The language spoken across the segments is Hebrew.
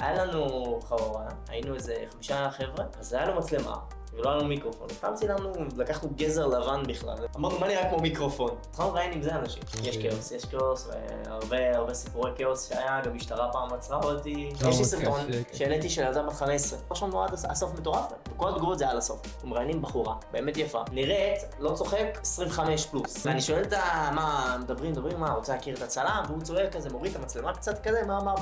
היה לנו חבורה, היינו איזה 5 חבר'ה, אז היה לנו מצלמה, ולא היה לנו מיקרופון. סתם צילמנו, לקחנו גזר לבן בכלל. אמרנו, מה נראה כמו מיקרופון? התחלנו לראיין עם זה אנשים. יש כאוס, והרבה סיפורי כאוס שהיה, גם משטרה פעם עצרה אותי. יש לי סרטון שהעליתי של ילדה בת 15. חשבנו עד הסוף מטורף, וכל התגובות זה היה לסוף. אנחנו מראיינים בחורה, באמת יפה. נראית, לא צוחק, 25 פלוס. ואני שואל אותה, מה, מדברים, מה, רוצה להכיר את הצלם? והוא צועק כזה, מוריד את המצלמה קצת כזה, מה,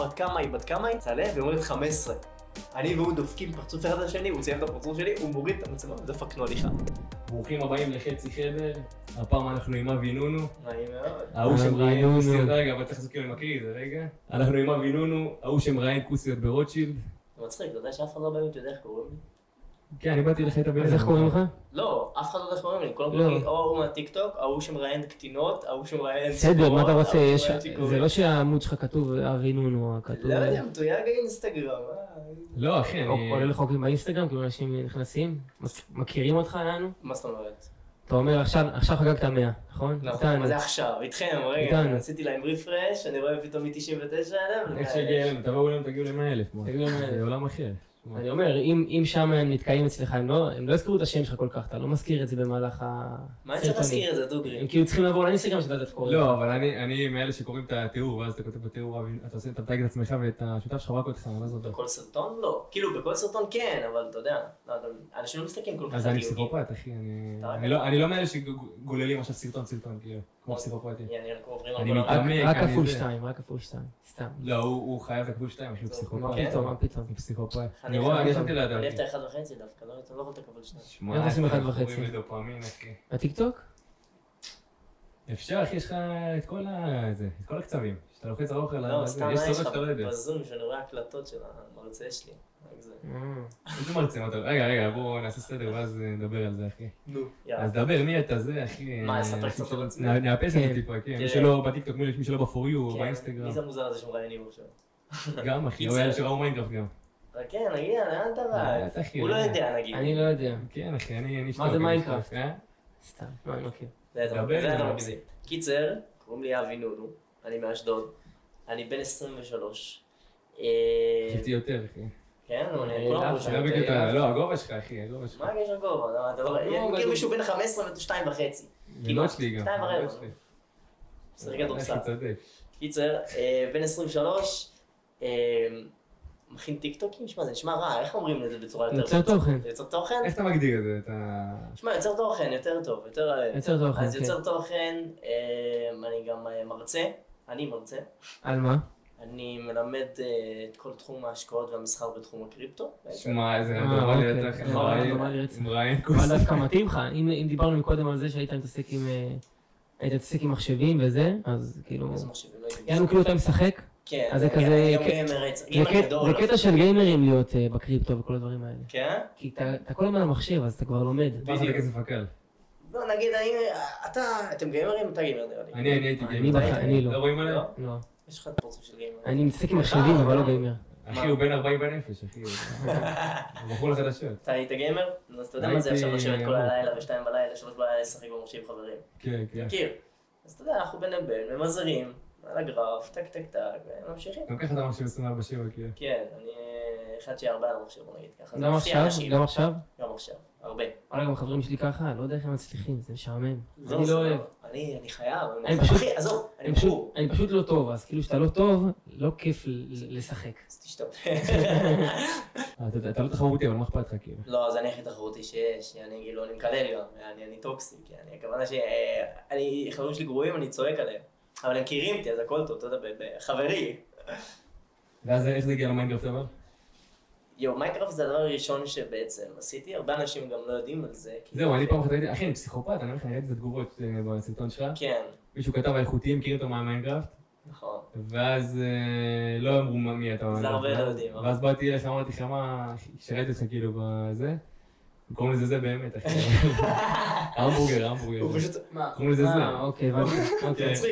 בת כמה היא? צלם, ומוריד 15. אני והוא דופקים פרצוף אחד לשני, הוא ציין את הפרצוף שלי, הוא מוריד את המצלמה ודפקנו הליכה. ברוכים הבאים לחצי חדר, הפעם אנחנו עם אבי נונו. נעים מאוד. ההוא שמראיין כוסיות, רגע, אבל צריך לזכיר למקריא את זה רגע. אנחנו עם אבי נונו, ההוא שמראיין כוסיות ברוטשילד. זה מצחיק, אתה יודע שאף אחד לא באמת יודע איך קוראים לי? כן, אני באתי לך את הבן. אז איך קוראים לך? לא, אף אחד לא יודע איך קוראים לי, כל הזמן או הוא מהטיקטוק, ההוא שמראיין קטינות, ההוא שמראיין... בסדר, מה אתה רוצה? זה לא שהעמוד שלך כתוב אבי נונו, כתוב... לא יודע, מתויג האינסטגרם, לא, אחי, אני... עולה לחוקים באינסטגרם, כאילו אנשים נכנסים, מכירים אותך לנו? מה זאת אומרת? אתה אומר, עכשיו חגגת 100, נכון? מה זה עכשיו? איתכם, רגע, עשיתי להם ריפרש, אני רואה פתאום מ-99,000. איך שהגיע אלינו, תבואו אלינו, תגיעו ל-100,000. זה עולם אחר. אני אומר, אם שם הם נתקעים אצלך, הם לא יזכרו את השם שלך כל כך, אתה לא מזכיר את זה במהלך הסרטונים. מה אני צריך להזכיר את זה, דוגרי? הם כאילו צריכים לעבור לאינסטגרם שאתה יודע את קוראים. לא, אבל אני מאלה שקוראים את התיאור, ואז אתה כותב בתיאור, אתה מתייג את עצמך ואת השותף שלך רק אותך, מה זאת? בכל סרטון? לא. כאילו, בכל סרטון כן, אבל אתה יודע, אנשים לא מסתכלים כל כך. אז אני פסיכופת, אחי, אני לא מאלה שגוללים עכשיו סרטון, כאילו, כמו פסיכופתי. אני מתעמק, רק כפול 2, סתם. לא, הוא חייב לכפול 2, אחי, הוא פסיכופת. מה פתאום? הוא פסיכופת. אני ישבתי לידם. אני אוהב את ה-1.5 דווקא, לא יכולת לקבל 2. איך עושים 1.5? קוראים לדופמין, אחי. בטיקטוק? אפשר, אחי, יש לך את כל הקצבים. שאתה לוחץ ארוך על לא, סתם יש יש סודות לך שאתה לא יודע. בזום שאני רואה הקלטות של המרצה שלי. איזה מרצה, רגע, בואו נעשה סדר ואז נדבר על זה, אחי. נו, יאללה. אז דבר, מי אתה זה, אחי? מה, אספר קצת על עצמי? נאפס את זה טיפה, כן. מי שלא בטיקטוק, מי שלא ב-4U, כן, באינסטגרם. מי זה המוזר הזה שמראיינים עכשיו? גם, אחי, הוא היה שראו מיינקראפט גם. כן, נגיע, לאן אתה רץ? הוא לא יודע, נגיד. אני לא יודע. כן, אחי, אני אשתוק. מה זה מיינקראפט? אה? סתם, לא, אני מכיר. זה אתה מגזים. קיצר, קוראים לי אבי נונו, אני מאשדוד, אני בן 23. חשבתי יותר, אחי. כן, כולם ראשון. לא, הגובה שלך, אחי, הגובה שלך. מה הקשר גובה? אני מכיר מישהו בן 15 ו2.5. לא אצלי גם. 2.25. זה רגע דורסל. אחי, צודק. קיצר, בן 23, מכין טיקטוקים? שמע, זה נשמע רע, איך אומרים את זה בצורה יותר... יוצר תוכן. יוצר תוכן? איך אתה מגדיר את זה? שמע, יוצר תוכן, יותר טוב, יוצר תוכן, אז כן. יוצר תוכן, אני גם מרצה, אני מרצה. על מה? אני מלמד את כל תחום ההשקעות והמסחר בתחום הקריפטו. שמע, איזה רנדומלי אתה מראיין כוס. אבל דווקא מתאים לך, אם דיברנו מקודם על זה שהיית מתעסק עם מחשבים וזה, אז כאילו... איזה מחשבים, לא הייתי... יענו כאילו אתה משחק? כן, אז זה כזה... זה קטע של גיימרים להיות בקריפטו וכל הדברים האלה. כן? כי אתה כל הזמן במחשב, אז אתה כבר לומד. מה זה לכסף הקל? לא, נגיד, אתם גיימרים? אתה גיימר נראה לי. אני הייתי גיימר. אני לא. לא רואים עליי? לא. יש לך את הפרצוף של גיימר. אני מתעסק עם מחשבים, אבל לא גיימר. אחי, הוא בן 40 בנפש, אחי. הוא בחור לחדשות. אתה היית גיימר? אז אתה יודע מה זה עכשיו לשבת כל הלילה ו2 בלילה, 3 בלילה, לשחק במחשב חברים. כן, כן. מכיר. אז אתה יודע, אנחנו בין לבין, ממזרים, על הגרף, טק טק טק, וממשיכים. גם ככה אתה מחשב 24/7, כן. כן, אני אחד שיהיה הרבה על המחשב, בוא נגיד ככה. גם עכשיו? גם עכשיו? גם עכשיו, הרבה. וואלה, גם חברים שלי ככה, לא יודע איך הם מצליחים, זה משעמם. לא, אני זה לא אוהב. אני חייב, אחי, עזוב, אני בחור. אני פשוט לא טוב, אז כאילו שאתה לא טוב, לא כיף לשחק. אז תשתוק. אתה לא תחרותי, אבל מה אכפת לך כאילו? לא, אז אני הכי תחרותי שיש, אני כאילו, אני מקלל גם, אני טוקסיק, הכוונה שאני, חברים שלי גרועים, אני צועק עליהם. אבל הם מכירים אותי, אז הכל טוב, אתה יודע, חברי. ואז איך זה הגיע למיינקראפט אבל? מיינקראפט זה הדבר הראשון שבעצם עשיתי, הרבה אנשים גם לא יודעים על זה. זהו, אני פעם אחת ראיתי, אחי, אני פסיכופת, אני ראיתי את התגובות בסרטון שלך. כן. מישהו כתב האיכותיים, מכיר אותו מהמיינקראפט. נכון. ואז לא אמרו מי אתה. זה הרבה לא יודעים. ואז באתי אליך, אמרתי לך מה, שראיתי אותך כאילו בזה. קוראים לזה זה באמת, אחי. המבורגר. הוא פשוט... מה? קוראים לזה זה. אוקיי, הבנתי. מצחיק.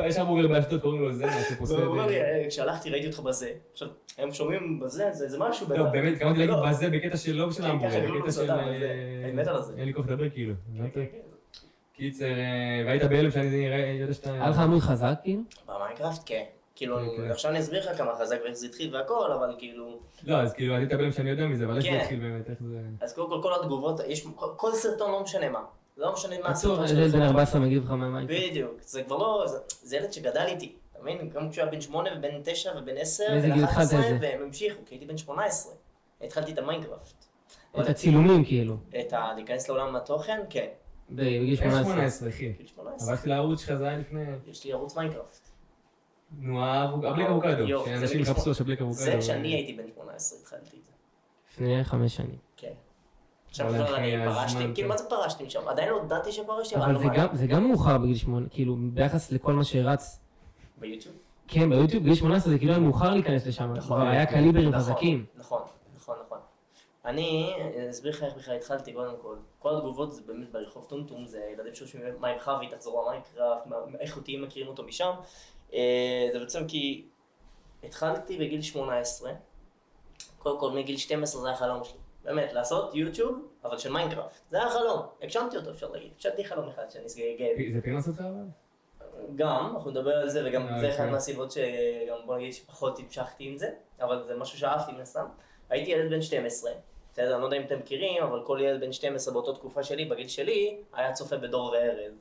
יש המבורגר באשדוד, קוראים לו זה, הוא אומר לי, כשהלכתי ראיתי אותך בזה. עכשיו, הם שומעים בזה, זה משהו לא, באמת, התכוונתי להגיד בזה בקטע של לא בשביל ההמבורגר, בקטע של... אני מת על זה. אין לי כוח לדבר כאילו. קיצר, והיית בהלם שאני יודע שאתה... היה לך עמוד חזק כאילו? במיינקראפט כן. כאילו, עכשיו אני אסביר לך כמה חזק ואיך זה התחיל והכל, אבל כאילו... לא, אז כאילו, אני אתאבלם שאני יודע מזה, אבל איך זה כן. התחיל באמת, איך זה... אז קודם כל, כל התגובות, כל סרטון לא משנה מה. לא משנה מה הסרטון עצור, ילד בן 14 מגיב לך מהמים. בדיוק, זה כבר לא, זה ילד שגדל איתי, אתה מבין? גם כשהוא היה בן 8 ובן 9 ובן 10 באיזה גיל התחלת את זה? והם המשיכו, כי הייתי בן 18. התחלתי את המיינקראפט. את הצילומים כאילו. להיכנס לעולם התוכן? כן. בגיל איך 18. 18, אחי? בגיל 18. הלכתי לערוץ שלך, זה היה לפני... יש לי ערוץ מיינקראפט. נו, הבליק אבוקדו, יופי, זה שאנשים בגיל יחפשו שהבליק אבוקדו. זה כשאני הייתי בן 18 התחלתי את זה. לפני 5 שנים. כן. עכשיו אבל כבר אני לפני פרשתי, הזמן, כאילו כן. מה זה פרשתי משם? עדיין לא הודעתי שפרשתי, אבל לא מה. זה גם מאוחר בגיל 8, כאילו ביחס לכל מה שרץ. ביוטיוב? כן, ביוטיוב בגיל 18 זה כאילו היה מאוחר להיכנס לשם. כבר היה קליברים חזקים. נכון. אני אסביר לך איך בכלל התחלתי קודם כל התגובות זה באמת ברחוב טומטום, זה ילדים שרושמים מה עם חווי, תחזרו למיינקראפט, איך אותי מכירים אותו משם. זה בעצם כי התחלתי בגיל 18, קודם כל מגיל 12 זה היה חלום שלי. באמת, לעשות יוטיוב, אבל של מיינקראפט. זה היה חלום, הגשמתי אותו אפשר להגיד, הגשמתי חלום אחד שאני אסגל. זה פינוס אותך אבל? גם, אנחנו נדבר על זה, וגם זה אחד מהסיבות שגם בוא נגיד שפחות המשכתי עם זה, אבל זה משהו שאהבתי נסם. הייתי ילד בן 12, בסדר, אני לא יודע אם אתם מכירים, אבל כל ילד בן 12 באותה תקופה שלי, בגיל שלי, היה צופה בדור וארז.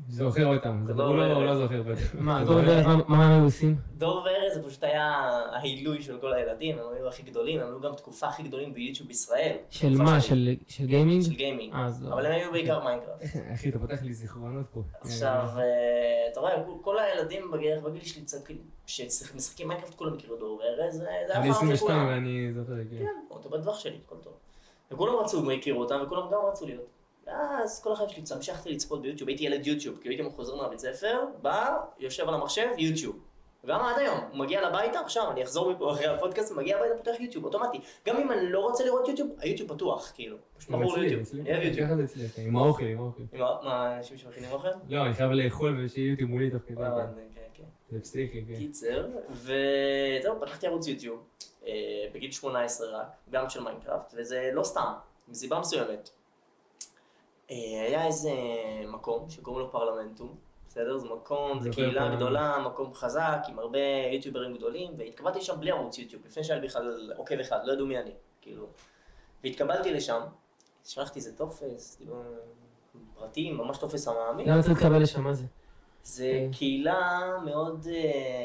זוכר אותם, הוא לא זוכר בטח. מה, דור וארז, מה הם עושים? דור וארז זה פשוט היה ההילוי של כל הילדים, הם היו הכי גדולים, הם היו גם תקופה הכי גדולים ביוטיוב בישראל. של מה? של גיימינג? של גיימינג, אז לא. אבל הם היו בעיקר מיינקראפט. אחי, אתה פותח לי זיכרונות פה. עכשיו, אתה רואה, כל הילדים בגיל שלי שמשחקים מיינקראפט, כולם הכירו דור וארז, זה היה אני פעם 22 לכולם. ואני זוכר, כן. כן, אותו בטווח שלי, הכל טוב. וכולם רצו, הכירו אותם, וכולם גם רצו להיות. אז כל החיים שלי המשכתי לצפות ביוטיוב, הייתי ילד יוטיוב, כי הייתי חוזר מהבית ספר, בא, יושב על המחשב, יוטיוב. וגם עד היום, הוא מגיע לביתה, עכשיו אני אחזור מפה אחרי הפודקאסט, מגיע הביתה, פותח יוטיוב, אוטומטי. גם אם אני לא רוצה לראות יוטיוב, היוטיוב פתוח, כאילו. פשוט מכור ליוטיוב. אני אוהב יוטיוב. ככה זה אצלי, עם האוכל. מה, אנשים שמכינים אוכל? לא, אני חייב לאכול ושיהיה יוטיוב מולי תוך כדי. כן. זה פסיכי, כן. קיצר, וזהו, פתחתי ערוץ יוטיוב, בגיל 18 רק, גם של מיינקראפט, וזה לא סתם, מסיבה מסוימת. היה איזה מקום שקוראים לו פרלמנטום, בסדר? זה מקום, זה קהילה גדולה, מקום חזק, עם הרבה יוטיוברים גדולים, והתקבלתי שם בלי ערוץ יוטיוב, לפני שהיה לי בכלל עוקב אחד, לא ידעו מי אני, כאילו. והתקבלתי לשם, שלחתי איזה טופס, כאילו, פרטים, ממש טופס המאמין. למה צריך לקבל לשם, מה זה? זה קהילה מאוד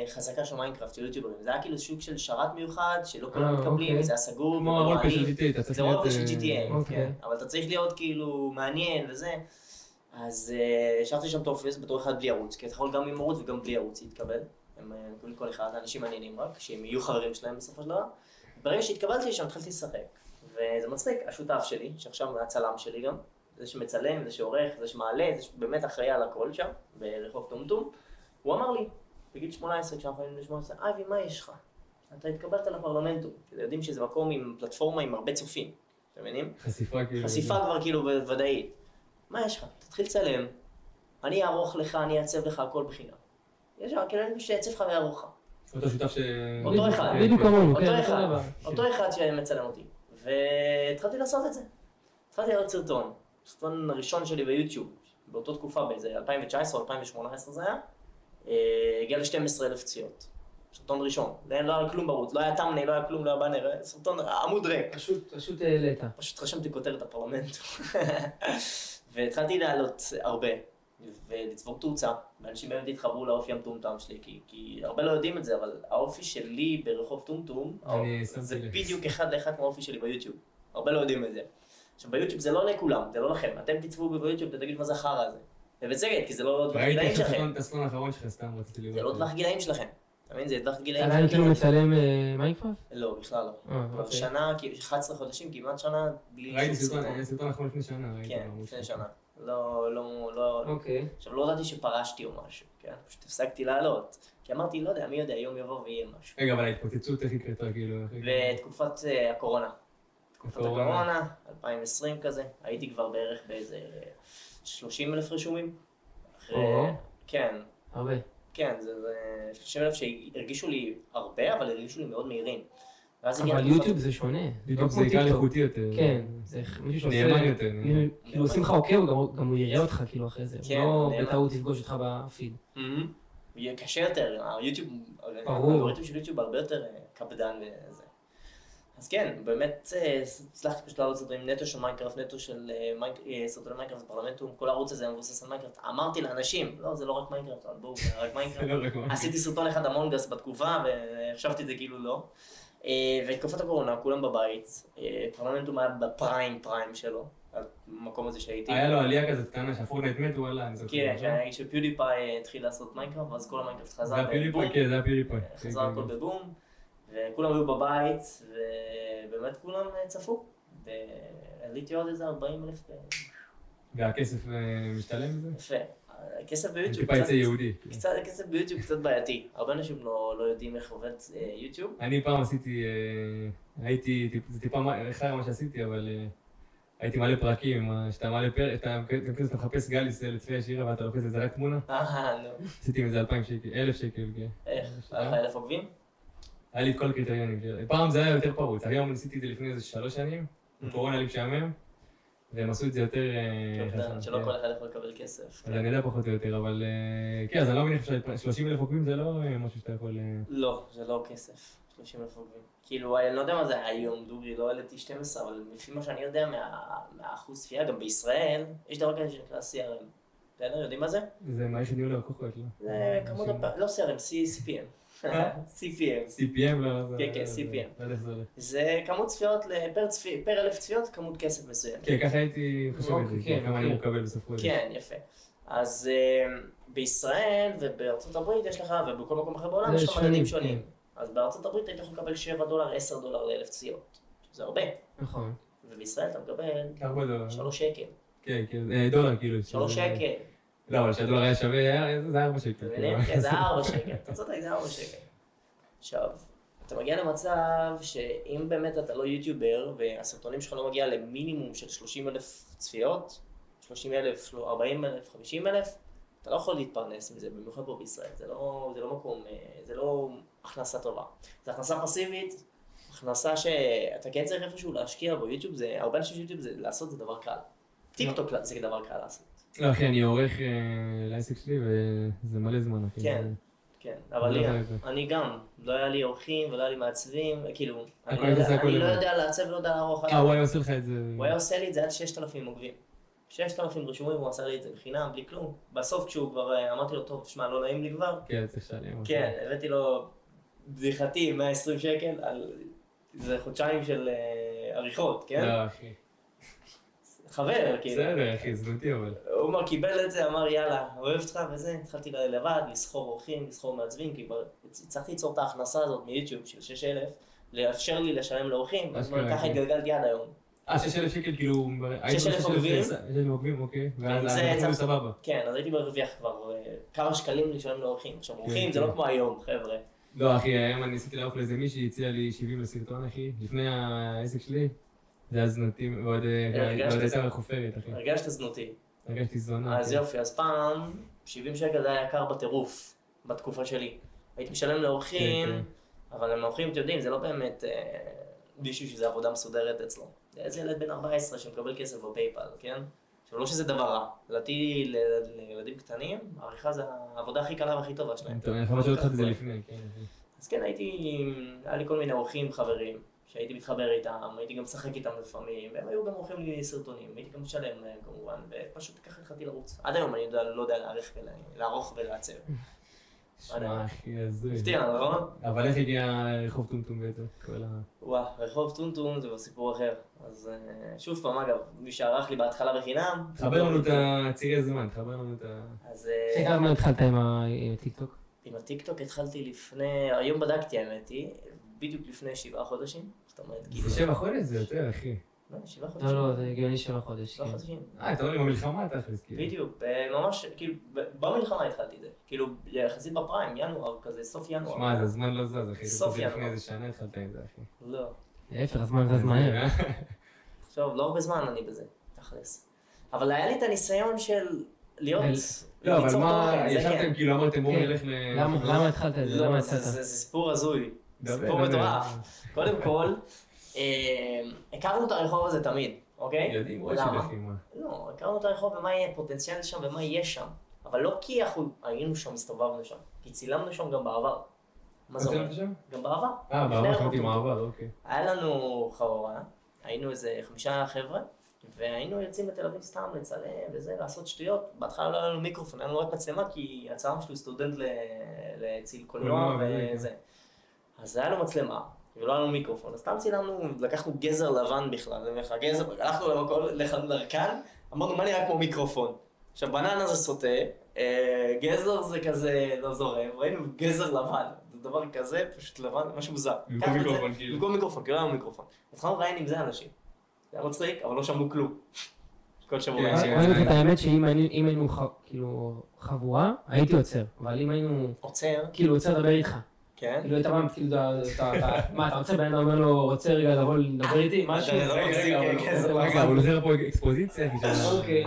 חזקה של מיינקראפט, של יוטיוברים. זה היה כאילו שוק של שרת מיוחד, שלא כולם מתקבלים, זה היה סגור. כמו הרולפי של GTA, אתה צריך זה להיות... רולפי של GTA, כן. אבל אתה צריך להיות כאילו מעניין וזה. אז השארתי שם טופס בתור אחד בלי ערוץ, כי אתה יכול גם עם ערוץ וגם בלי ערוץ להתקבל. הם קוראים כל אחד, אנשים מעניינים רק, שהם יהיו חברים שלהם בסופו של דבר. ברגע שהתקבלתי לשם, התחלתי לשחק. וזה מצחיק, השותף שלי, שעכשיו הצלם שלי גם, זה שמצלם, זה שעורך, זה שמעלה, זה שבאמת אחראי על הכל שם, ברחוב טומטום. הוא אמר לי, בגיל 18, כשאנחנו היינו 18, אבי, מה יש לך? אתה התקבלת לפרלמנטום. יודעים שזה מקום עם פלטפורמה עם הרבה צופים, אתם מבינים? חשיפה כאילו. חשיפה כבר כאילו ודאית. מה יש לך? תתחיל לצלם, אני אערוך לך, אני אעצב לך הכל בחינם. יש לך, כאילו אני שיעצב לך ויערוך לך. אותו שותף ש... אותו אחד. בדיוק כמונו, כן, אותו אותו אחד. דבר. אותו אחד שמצלם אותי. והתחלתי לעשות את זה. התחלתי לראות סרטון. הסרטון הראשון שלי ביוטיוב, באותה תקופה, באיזה 2019 או 2018 זה היה, הגיע ל-12,000 צפיות. סרטון ראשון. לא היה כלום בערוץ, לא היה תמנה, לא היה כלום, לא היה באנר, סרטון עמוד ריק. פשוט העלית. פשוט רשמתי כותרת הפרלמנט. והתחלתי לעלות הרבה, ולצבור תאוצה, ואנשים באמת התחברו לאופי המטומטם שלי, כי הרבה לא יודעים את זה, אבל האופי שלי ברחוב טומטום, זה בדיוק אחד לאחד מהאופי שלי ביוטיוב. הרבה לא יודעים את זה. עכשיו ביוטיוב זה לא לכולם, זה לא לכם, אתם תצפו ביוטיוב ותגידו מה זה החרא הזה. ובצדק, כי זה לא טווח גילאים שלכם. ראיתי את הסרטון האחרון שלך, סתם רציתי לראות. זה לא טווח גילאים שלכם. אתה מבין? זה טווח גילאים עדיין כאילו מצלם מיינקראפט? לא, בכלל לא. כבר שנה, 11 חודשים, כמעט שנה, בלי ראיתי סרטון אחרון לפני שנה. כן, לפני שנה. לא... אוקיי. עכשיו לא ידעתי שפרשתי או משהו, כן? פשוט הפסקתי לעלות. כי אמרתי, לא יודע, מי יודע, יום יבוא ויהיה משהו. רגע, אבל ההתפוצצות איך הקרתה כאילו? בתקופת הקורונה. תקופת הקורונה, 2020 כזה, הייתי כבר בערך באיזה 30,000 רשומים. כן. הרבה. כן, זה 30,000 שהרגישו לי הרבה, אבל הרגישו לי מאוד מהירים. אבל יוטיוב זה שונה. יוטיוב זה עיקר איכותי יותר. כן, זה מישהו שעושה... נאמן יותר. כאילו עושים לך עוקב, גם הוא יראה אותך כאילו אחרי זה. הוא לא בטעות יפגוש אותך בפיד. יהיה קשה יותר, היוטיוב, האלגוריתם של יוטיוב הרבה יותר קפדן וזה. אז כן, באמת הצלחתי פשוט לעלות סרטונים נטו של מיינקראפט, נטו של סרטוני מיינקראפט בפרלמנטום, כל הערוץ הזה מבוסס על מיינקראפט. אמרתי לאנשים, לא, זה לא רק מיינקראפט, אבל בואו, זה רק מיינקראפט. עשיתי סרטון אחד אמונג אס בתקופה, והחשבתי את זה כאילו לא. ותקופת הקורונה, כולם בבית, פרלמנטום היה בפריים שלו, המקום הזה שהייתי. היה לו עלייה כזה קטנה שהפורטנייט מת, וואלה, אני זוכר. כן, כשפיודיפיי התחיל לעשות מיינקראפט, אז כל המיינקראפט חזר בבום. כן, זה היה פיודיפיי. חזר הכל בבום, וכולם היו בבית, ובאמת כולם צפו. ועליתי עוד איזה 40,000. והכסף משתלם מזה? יפה. הכסף ביוטיוב טיפה יצא יהודי. הכסף ביוטיוב קצת בעייתי. הרבה אנשים לא יודעים איך עובד יוטיוב. אני פעם עשיתי, זה טיפה אחר מה שעשיתי, אבל הייתי מלא פרקים, שאתה מלא פרק, אתה מחפש גליס לצפי ישירה ואתה לוחץ את זה רק תמונה. נו. עשיתי מזה 2,000 שקל, 1,000 שקל. איך? היה לך 1,000 עוקבים? היה לי את כל הקריטריונים. פעם זה היה יותר פרוץ, היום ניסיתי את זה לפני איזה 3 שנים, קורונה לי משעמם, והם עשו את זה יותר... שלא כל אחד יכול לקבל כסף. אז אני יודע פחות או יותר, אבל... כן, אז אני לא מניח ש30,000 עוקבים זה לא משהו שאתה יכול... לא, זה לא כסף, 30,000 עוקבים. כאילו, אני לא יודע מה זה היום, דוגרי, לא העליתי 12, אבל לפי מה שאני יודע מהאחוז צפייה, גם בישראל, יש דבר כזה שנקרא CRM. בסדר, יודעים מה זה? זה מערכת ניהול לקוחות, לא? זה כמות הפעם, לא CRM, CPM. CPM. CPM, לא, כן, CPM. לא יודע איך זה הולך. זה כמות צפיות, פר 1,000 צפיות, כמות כסף מסוים. כן, ככה הייתי חושב את זה, כמה אני מקבל בסוף חודש. כן, יפה. אז בישראל ובארצות הברית יש לך, ובכל מקום אחר בעולם יש לך מדדים שונים. אז בארצות הברית היית יכול לקבל $7, $10 ל-1,000 צפיות. שזה הרבה. נכון. ובישראל אתה מקבל 4 דולר. 3 שקל. כן, כן, דולר כאילו. 3 שקל. לא, אבל שהדולר היה שווה, זה 4 שקל. כן, זה 4 שקל. אתה צודק, זה 4 שקל. עכשיו, אתה מגיע למצב שאם באמת אתה לא יוטיובר, והסרטונים שלך לא מגיע למינימום של 30,000 צפיות, 30,000, 40,000, 50,000, אתה לא יכול להתפרנס מזה, במיוחד פה בישראל. זה לא מקום, זה לא הכנסה טובה. זה הכנסה פסיבית, הכנסה שאתה כן צריך איפשהו להשקיע בו. יוטיוב זה, הרבה אנשים שיוטיוב זה לעשות זה דבר קל. טיקטוק זה דבר קל לעשות. לא אחי, אני עורך לעסק שלי וזה מלא זמן. כן, כן, אבל אני גם, לא היה לי עורכים ולא היה לי מעצבים, כאילו, אני לא יודע לעצב ולא יודע לערוך. הוא היה עושה לך את זה? הוא היה עושה לי את זה עד 6,000 עוקבים. 6,000 רשומים, הוא עשה לי את זה בחינם, בלי כלום. בסוף כשהוא כבר, אמרתי לו, טוב, תשמע, לא נעים לי כבר. כן, צריך לשלם. כן, הבאתי לו בדיחתי 120 שקל על איזה חודשיים של עריכות, כן? לא, אחי. חבר, כאילו. בסדר, אחי, זנותי אבל. הוא קיבל את זה, אמר יאללה, אוהב אותך וזה, התחלתי לבד, לסחור עורכים, לסחור מעצבים, כי כבר הצלחתי ליצור את ההכנסה הזאת מיוטיוב של 6,000, לאפשר לי לשלם לעורכים, אז ככה התגלגלתי עד היום. 6,000 שקל כאילו... 6,000 עוקבים? 6,000 עוקבים, אוקיי. ואז אנחנו סבבה. כן, אז הייתי מרוויח כבר כמה שקלים לשלם לעורכים. עכשיו, עורכים זה לא כמו היום, חבר'ה. לא, אחי, היום אני ניסיתי לערוך לאיזה מישהי, הציע לי 70 לסרטון, אחי, לפני העסק שלי. זה היה זנותי, ועוד הייתה מחופרת, אחי. הרגשת זנותי. הרגשתי זונה. אז יופי, אז פעם, 70 שקל זה היה יקר בטירוף, בתקופה שלי. הייתי משלם לעורכים, אבל הם עורכים, אתם יודעים, זה לא באמת מישהו שזה עבודה מסודרת אצלו. זה איזה ילד בן 14 שמקבל כסף בפייפל, כן? עכשיו, לא שזה דבר רע. לדעתי, לילדים קטנים, העריכה זה העבודה הכי קלה והכי טובה שלהם. טוב, אני יכול לשאול אותך את זה לפני, כן. אז כן, היה לי כל מיני עורכים חברים. שהייתי מתחבר איתם, הייתי גם משחק איתם לפעמים, והם היו גם עורכים לי סרטונים, הייתי גם משלם להם כמובן, ופשוט ככה התחלתי לרוץ. עד היום אני לא יודע לערוך ולעצב. שמע, אחי, הזוי. הפתיע, נכון? אבל איך הגיע רחוב טומטום בעצם? וואו, רחוב טומטום זה סיפור אחר. אז שוב פעם, אגב, מי שערך לי בהתחלה בחינם... תחבר לנו את הצירי זמן, תחבר לנו את ה... אז... כמה התחלת עם הטיקטוק? עם הטיקטוק התחלתי לפני... היום בדקתי האמת היא. בדיוק לפני 7 חודשים, זאת אומרת, כאילו... זה 7 חודש? זה יותר, אחי. לא, 7 חודשים. לא, זה הגיוני 7 חודש. 7 חודשים. אתה אומר עם המלחמה תכלס, כאילו. בדיוק, ממש, כאילו, במלחמה התחלתי את זה. כאילו, יחסית בפריים, ינואר כזה, סוף ינואר. שמע, זה זמן לא זז, אחי. סוף ינואר. לפני איזה שנה התחלת עם זה, אחי. לא. להפך, הזמן זז מהר. עכשיו, לא הרבה זמן אני בזה, תכלס. אבל היה לי את הניסיון של להיות... לא, אבל מה, ישבתם כאילו, אמרתם בואו נלך ל... למה התחלת את זה? למה יצאת? זה סיפור הזוי. סיפור מטורף. קודם כל, הכרנו את הרחוב הזה תמיד, אוקיי? יודעים, רואה שלכם מה. לא, הכרנו את הרחוב ומה יהיה פוטנציאל שם ומה יהיה שם. אבל לא כי היינו שם, הסתובבנו שם. כי צילמנו שם גם בעבר. מה זה אומר? גם בעבר. בעבר שמעתי מעבר, אוקיי. היה לנו חרורה, היינו איזה 5 חבר'ה, והיינו יוצאים בתל אביב סתם לצלם וזה, לעשות שטויות. בהתחלה לא היה לנו מיקרופון, היה לנו רק מצלמה, כי הצלם שלי הוא סטודנט לציל קולנוע וזה. אז היה לו מצלמה, ולא היה לנו מיקרופון, אז סתם צילמנו, לקחנו גזר לבן בכלל, הלכנו לרקן, אמרנו מה נראה כמו מיקרופון. עכשיו בננה זה סוטה, גזר זה כזה לא זורם, ראינו גזר לבן, זה דבר כזה, פשוט לבן, משהו מוזר. במקום מיקרופון כאילו. במקום מיקרופון, כאילו היה לנו מיקרופון. התחלנו לראיין עם זה אנשים. זה היה מצחיק, אבל לא שמעו כלום. כל שבוע. אני אגיד את האמת שאם היינו כאילו חבורה, הייתי עוצר, אבל אם היינו... עוצר? כאילו עוצר לדבר איתך. כן? כאילו היית פעם, כאילו, מה, אתה רוצה בן אומר לו, רוצה רגע לבוא לדבר איתי? משהו? רגע, הוא עוזר פה אקספוזיציה? אוקיי.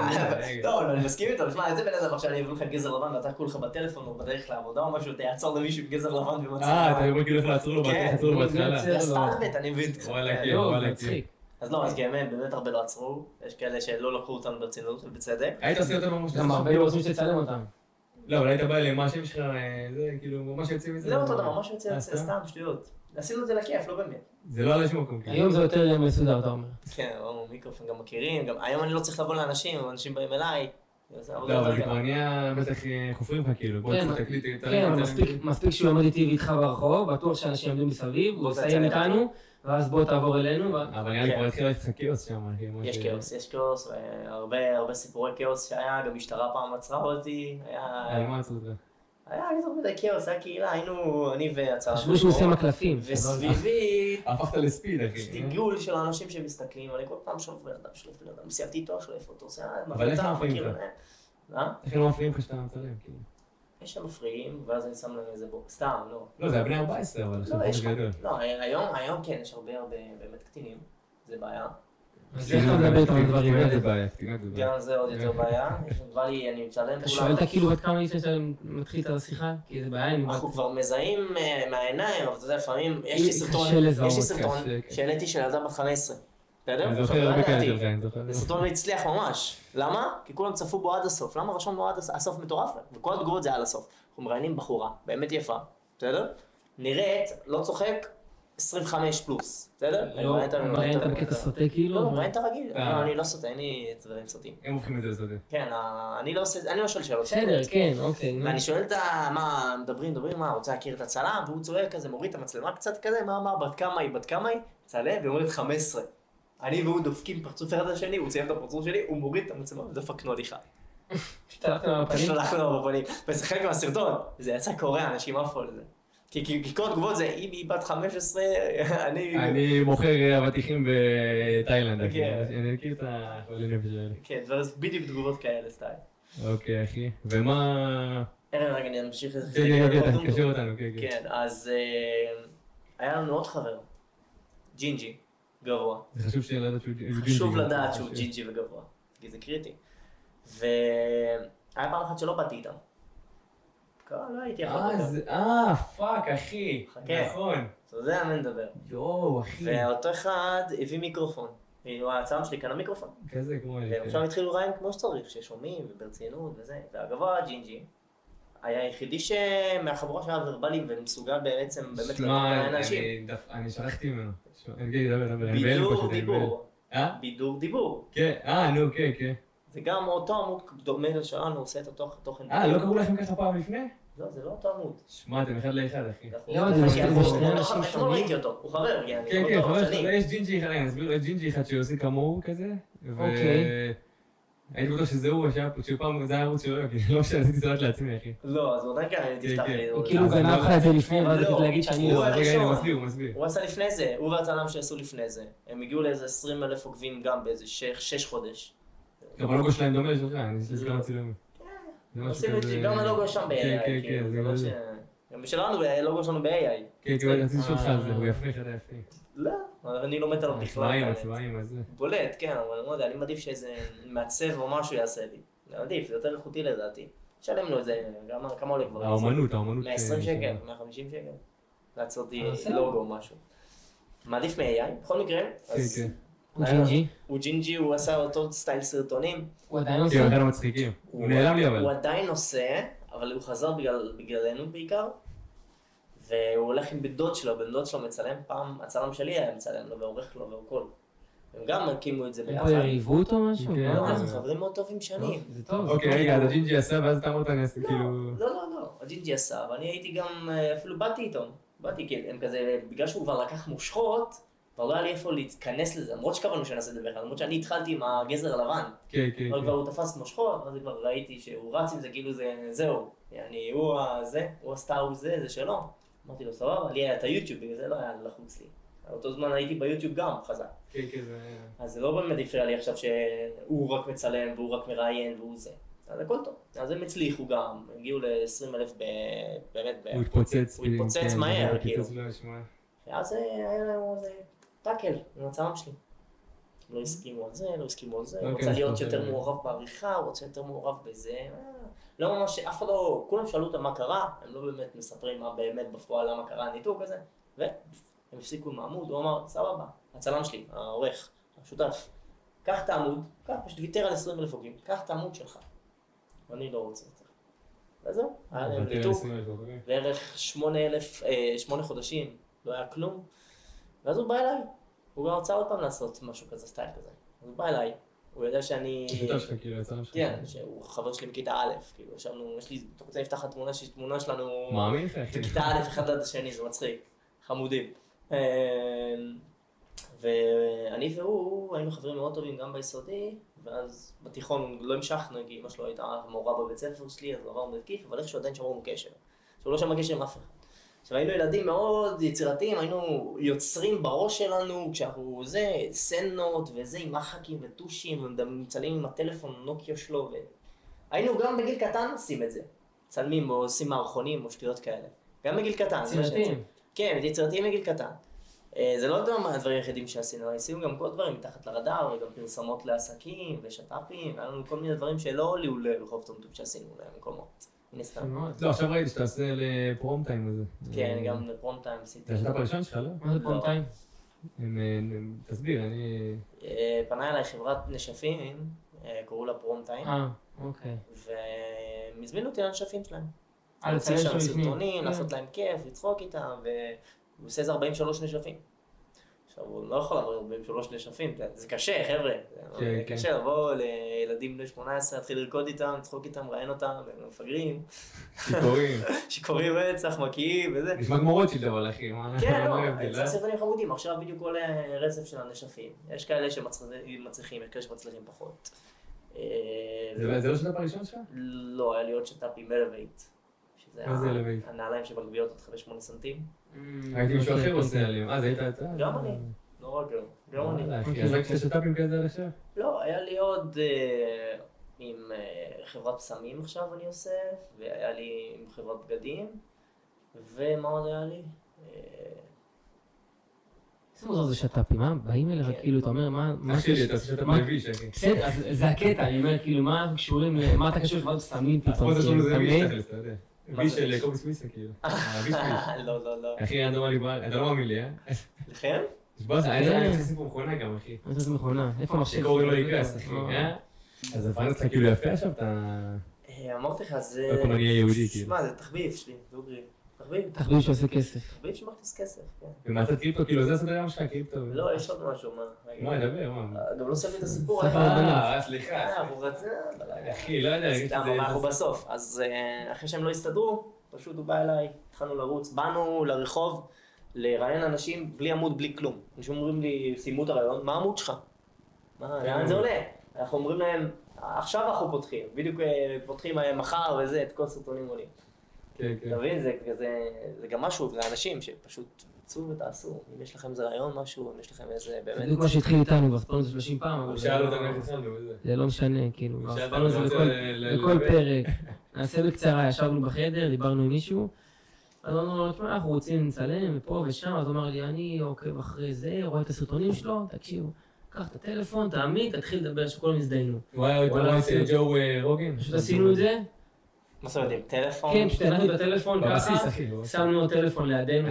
לא, אני מסכים איתו, תשמע, איזה בן אדם עכשיו אני אביא לך גזר לבן ואתה כולך בטלפון או בדרך לעבודה או משהו, תעצור למישהו עם גזר לבן ומצליח. אתה אומר כאילו איך לעצור לו בהתחלה. זה סטארט-בט, אני מבין. וואלה, מצחיק. אז לא, אז באמת הרבה לא עצרו, יש כאלה שלא לקחו אותנו ברצינות ובצדק. היית עושה אותם ממש... גם הרבה לא רוצים שתצלם אותם. לא, אבל היית בא אליהם, מה השם שלך, זה כאילו, מה שיוצאים מזה? זה לא אותו דבר, מה שיוצא סתם, שטויות. עשינו את זה לכיף, לא באמת. זה לא עלה שום מקום. היום זה יותר מסודר, אתה אומר. כן, מיקרופון גם מכירים, היום אני לא צריך לבוא לאנשים, אנשים באים אליי. לא, אבל זה כבר נהיה, בטח חופרים לך כאילו, בוא תקליט, כן, מספיק שהוא יעמוד איתי ואיתך ברחוב, בטוח שאנשים יעמדו מסביב, הוא יסיים איתנו, ואז בוא תעבור אלינו. אבל נראה לי כבר התחיל לך כאוס שם. יש כאוס, והרבה סיפורי כאוס שהיה, גם משטרה פעם עצרה אותי, היה... מה עצרו אותך? היה יותר מדי כאוס, היה קהילה, היינו אני והצלם. חשבו שהוא עושה מקלפים. וסביבי... הפכת לספיד, אחי. שתיגול של האנשים שמסתכלים, אני כל פעם שולף בן אדם, סיימתי איתו, שולף אותו, עושה... אבל איך הם מפריעים לך? איך הם מפריעים לך שאתה מצלם, כאילו? יש שם מפריעים, ואז אני שם להם איזה בו, סתם, לא. לא, זה היה בני 14, אבל עכשיו חודש גדול. לא, היום כן, יש הרבה באמת קטינים, זה בעיה. אז איך אתה מדבר איתם על דברים האלה? זה בעיה, קטינות זה בעיה. גם זה עוד יותר בעיה, בא לי, אני מצלם אתה שואל אותה כאילו עד כמה לפני שאתה מתחיל את השיחה? כי זה בעיה, אנחנו כבר מזהים מהעיניים, אבל אתה יודע, לפעמים, יש לי סרטון שהעליתי של ילדה בת 15. בסדר? אני זוכר הרבה כאלה שלך, אני זוכר. זה סרטון הצליח ממש. למה? כי כולם צפו בו עד הסוף. למה רשמנו עד הסוף מטורף? וכל התגובות זה עד הסוף. אנחנו מראיינים בחורה, באמת יפה, בסדר? נראית, לא צוחק, 25 פלוס, בסדר? לא, מראיינת בקטע סוטה כאילו? לא, מראיינת רגיל. אני לא סוטה, אין לי דברים סוטים. הם הופכים את זה לסוטה. כן, אני לא שואל שאלות. בסדר, כן, אוקיי. ואני שואל את מה, מדברים, מה, רוצה להכיר את הצלם? והוא צועק כזה, מוריד את המצלמה קצת כזה, מה, בת כמה היא? צלם, והיא אומרת 15. אני והוא דופקים פרצוף אחד לשני, הוא ציין את הפרצוף שלי, הוא מוריד את המצלמה ודפקנו הליכה. שלחנו לו בפנים. וזה חלק מהסרטון, זה יצא קורע, אנשים עפו על זה. כי כל התגובות זה, אם היא בת 15, אני מוכר אבטיחים בתאילנד, אני מכיר את החולי נפש האלה. כן, בדיוק תגובות כאלה סטייל. אוקיי, אחי. ומה... רגע, אני אמשיך את זה. כן, תקשר אותנו, כן. כן, אז היה לנו עוד חבר, ג'ינג'י. גבוה. זה חשוב לדעת שהוא ג'ינג'י. חשוב לדעת שהוא ג'ינג'י וגבוה, כי זה קריטי. והיה פעם אחת שלא באתי איתם. לא הייתי יכול לדבר. פאק, אחי. נכון. אתה יודע מה נדבר. יואו, אחי. ואותו אחד הביא מיקרופון. הצלם שלי קנה מיקרופון. כזה כמו... ועכשיו התחילו רעיון כמו שצריך, ששומעים וברצינות וזה. והגבוה, ג'ינג'י, היה היחידי מהחבורה שהיה ורבלי ומסוגל בעצם באמת לדבר לאנשים. אני שלחתי ממנו. בידור דיבור. כן, נו, כן. זה גם אותו עמוד דומה לשלנו, עושה את התוכן. לא קראו לכם ככה פעם לפני? לא, זה לא אותו עמוד. שמע, אתם אחד לאחד, אחי. לא, זה שני אנשים אתמול ראיתי אותו, הוא חבר. כן, חבר שלך, יש ג'ינג'י אחד, אני אסביר, יש ג'ינג'י אחד שעושה כמוהו כזה. אוקיי. הייתי בטוח שזה הוא, שפעם זה היה ערוץ שלו, כי לא משנה, עשיתי סרט לעצמי, אחי. לא, אז הוא עדיין כאן, תפתח לי. כאילו גנב לך את זה לפני, ואז רציתי להגיד שאני לא. רגע, הוא מסביר. הוא עשה לפני זה, הוא והצלם שעשו לפני זה. הם הגיעו לאיזה 20,000 עוקבים גם באיזה 6 חודש. גם הלוגו שלהם דומה לשלך, אני אעשה כמה צילומים. גם הלוגו שם ב-AI. כן, זה לא ש... גם שלנו, הלוגו שלנו ב-AI. כן, רציתי לשאול אותך על זה, הוא יפה, אחד היפה. לא, אני לא מת עליו בכלל. הצבעים, אז זה. בולט, כן, אבל לא יודע, אני מעדיף שאיזה מעצב או משהו יעשה לי. אני מעדיף, זה יותר איכותי לדעתי. שלם לו את זה, כמה עולה כבר? האומנות. 120 שקל, 150 שקל. לעשות לי לוגו או משהו. מעדיף מ-AI, בכל מקרה. כן. הוא ג'ינג'י? הוא ג'ינג'י, הוא עשה אותו סטייל סרטונים. הוא עדיין עושה? כן, הוא עדיין מצחיקים. הוא נעלם לי אבל. הוא עדיין עושה, אבל הוא חזר בגללנו בעיקר, והוא הולך עם בן דוד שלו מצלם, פעם הצלם שלי היה מצלם לו ועורך לו והכל. הם גם הקימו את זה ביחד. הם יריבות או משהו? אנחנו חברים מאוד טובים שנים. זה טוב. אוקיי, רגע, אז הג'ינג'י עשה ואז אתה אמרת אני אעשה כאילו... לא, הג'ינג'י עשה, ואני הייתי גם, אפילו באתי איתו. כי הם כזה, בגלל שהוא כבר לקח מושכות, כבר לא היה לי איפה להתכנס לזה, למרות שקבלנו שנעשה את זה בכלל, למרות שאני התחלתי עם הגזר הלבן. כן. אבל כבר הוא תפס מושכות, אז כבר ראיתי שהוא רץ עם זה, כאילו זהו. הוא הסטאר, זה שלו. אמרתי לו, סבבה, לי היה את היוטיוב, בגלל זה לא היה לחוץ לי. באותו זמן הייתי ביוטיוב גם חזק. כן, זה... אז זה לא באמת הפריע לי עכשיו שהוא רק מצלם והוא רק מראיין והוא זה. אז הכל טוב. אז הם הצליחו גם, הגיעו ל-20,000 באמת... הוא התפוצץ מהר, כאילו. ואז היה לנו איזה טאקל עם הצלם שלי. לא הסכימו על זה, הוא רוצה להיות יותר מעורב בעריכה, הוא רוצה יותר מעורב בזה. לא ממש, אף אחד לא, כולם שאלו אותם מה קרה, הם לא באמת מספרים מה באמת בפועל, למה קרה הניתוק הזה. הם הפסיקו עם העמוד, הוא אמר, סבבה, הצלם שלי, העורך, השותף, קח את העמוד, פשוט ויתר על 20,000 עוקבים, קח את העמוד שלך. ואני לא רוצה את זה. וזהו, היה להם ניתוק, בערך 8 חודשים, לא היה כלום. ואז הוא בא אליי, הוא גם רצה עוד פעם לעשות משהו כזה, סטייל כזה. אז הוא בא אליי, הוא יודע שאני... השותף שלך, כאילו, הצלם שלך. כן, שהוא חבר שלי מכיתה א', כאילו, ישבנו, יש לי, אתה רוצה לפתח התמונה שיש תמונה שלנו... מאמין? בכיתה א', אחד עד השני, זה מצחיק, חמודים. ואני והוא היינו חברים מאוד טובים גם ביסודי, ואז בתיכון לא המשכנו, כי אמא שלו הייתה מורה בבית ספר שלי, אז הוא עברנו בתקיף, אבל איכשהו עדיין שמרנו קשר. שהוא לא שמע קשר עם אף אחד. עכשיו היינו ילדים מאוד יצירתיים, היינו יוצרים בראש שלנו, כשאנחנו סצנות וזה עם מחקים וטושים, ומצלמים עם הטלפון נוקיה שלו, היינו גם בגיל קטן עושים את זה. צלמים או עושים מערכונים או שטויות כאלה. גם בגיל קטן. יצירתיים. כן, יצירתיים בגיל קטן. זה לא הדברים היחידים שעשינו, עשינו גם כל דברים מתחת לרדאר, וגם פרסומות לעסקים ושטאפים, היה לנו כל מיני דברים שלא עלו לרחוב טומטום שעשינו להם מקומות. לא, עכשיו ראיתי שאתה עושה לפרום טיים הזה. כן, גם לפרום טיים עשיתי. זה השלב הראשון שלך, לא? מה זה פרום טיים? תסביר, אני... פנה אליי חברת נשפים, קראו לה פרום טיים. אוקיי. והם הזמינו אותי לנשפים שלהם. לציין שם סרטונים, לעשות להם כיף, לצחוק איתם, והוא עושה איזה 43 נשפים. עכשיו, הוא לא יכול לעבור 43 נשפים, זה קשה, חבר'ה. זה קשה לבוא לילדים בני 18, להתחיל לרקוד איתם, לצחוק איתם, ראיין אותם, והם מפגרים. שיכורים רצח, מקיאים וזה. נשמע כמו רוטשילד אבל אחי, כן, לא, זה סרטונים חמודים, עכשיו בדיוק כל רצף של הנשפים. יש כאלה שמצליחים, יש כאלה שמצליחים פחות. זה לא שטאפ הראשון שלך? לא, היה לי עוד שטאפ עם אלווייט. מה זה אלווייט? הנעליים שבגביות עוד 5-8 סנטים. הייתי מישהו אחר עושה עליהם, זה היית אתה? גם אני, לא רק גם אני. אז רק שתי שטאפים כאלה עד עכשיו? לא, היה לי עוד עם חברת פסמים עכשיו אני עושה, והיה לי עם חברת בגדים, ומה עוד היה לי? איזה מוזר זה שטאפים, מה? באים אליך כאילו, אתה אומר, מה... אחי לי, אתה עושה שטאפ מביש, אחי. בסדר, אז זה הקטע, אני אומר, כאילו, מה קשורים, מה אתה קשור לחברת פסמים פתאום? אז פה זה ביש תכלס, אתה יודע. ביש של קובי סוויסה, כאילו. ביש. לא. אחי, רנדומלי בעל, אתה לא מאמין לי, לכם? שבא זה, אני עושה סיפור מכונה גם, אחי. איזה מכונה? איפה המחשב? שקוראים לו יקרס, אחי. אז הפרנס לך כאילו יפה עכשיו, אתה... אמרתי לך, זה... לא פעם אני אהיה יהודי, כאילו. שמע, זה תחביב שלי, דוגרי. תחביב שעושה כסף. תחביב שמכניס כסף, כן. ומעשת קריפטו, כאילו זה הסדר שלך, קריפטו. לא, יש עוד משהו, מה? דבר, מה? גם לא סביר את הסיפור. סליחה. אנחנו רצינו... אחי, לא יודע. סתם, אבל אנחנו בסוף. אז אחרי שהם לא הסתדרו, פשוט הוא בא אליי, התחלנו לרוץ, באנו לרחוב, לראיין אנשים בלי עמוד, בלי כלום. אנשים אומרים לי, סיימו את הרעיון, מה העמוד שלך? לאן זה עולה? אנחנו אומרים להם, עכשיו אנחנו פותחים, בדיוק פותחים מחר וזה, את כל הסרטונים עולים. אתה מבין, זה גם משהו לאנשים שפשוט צאו ותעשו. אם יש לכם איזה רעיון משהו, אם יש לכם איזה באמת... זה בדיוק מה שהתחיל איתנו, כבר ספרנו את זה 30 פעם, אבל... שאל אותנו איך התחלנו וזה. זה לא משנה, כאילו, כבר ספרנו את זה בכל פרק. נעשה בקצרה, ישבנו בחדר, דיברנו עם מישהו, אז אמרנו לו, תשמע, אנחנו רוצים לצלם ופה ושם, אז הוא אמר לי, אני עוקב אחרי זה, רואה את הסרטונים שלו, תקשיבו, קח את הטלפון, תעמיד, תתחיל לדבר שכולם הזדיינו. וואי, אתה רואה את ג'ו רוגן? פשוט עשינו את זה. מה זאת אומרת, עם טלפון? כן, פשוט הנענו את הטלפון ככה, שמנו טלפון לידינו,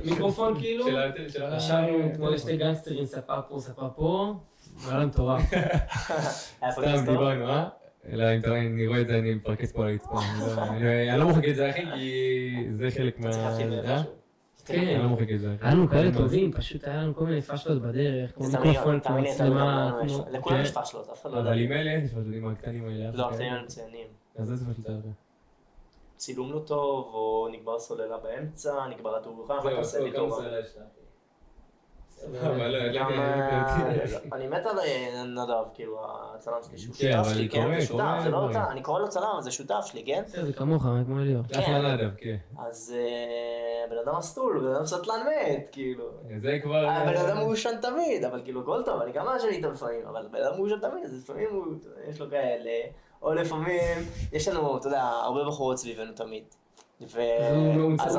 מיקרופון כאילו, ישבנו כמו שתי גנגסטרים, ספה פה, והיה להם מטורף. סתם דיברנו, אלא אם אני רואה את זה, אני מפרקס פה על הרצפה. אני לא מוחק את זה, אחי, כי זה חלק מה... כן, אני לא מוחק את זה. היה לנו כאלה טובים, פשוט היה לנו כל מיני פשלות בדרך, כמו מיקרופון, כמו מצלמה, לכולם יש פשלות, אף אחד לא יודע. אבל עם אלה אין פשלות, עם הקטנים האלה. לא, הקטנים האלה מצוינים. אז איזה פשלות היה? צילום לא טוב, או נגבר סוללה באמצע, נגבר התאורה, מה אתה עושה לי טוב? אני מת על נדב, כאילו, הצלם שלי, שהוא שותף שלי, כן? זה שותף, זה לא אותה, אני קורא לו צלם, זה שותף שלי, כן? זה כמוך, כמו אליו. אחלה נדב, כן. אז בן אדם מסטול, בן אדם סטלן מת, כאילו. זה כבר... בן אדם מאושן תמיד, אבל כאילו, הכל טוב, אני גם מאשן איתו לפעמים, אבל בן אדם מאושן תמיד, אז לפעמים יש לו כאלה, או לפעמים, יש לנו, אתה יודע, הרבה בחורות סביבנו תמיד. אז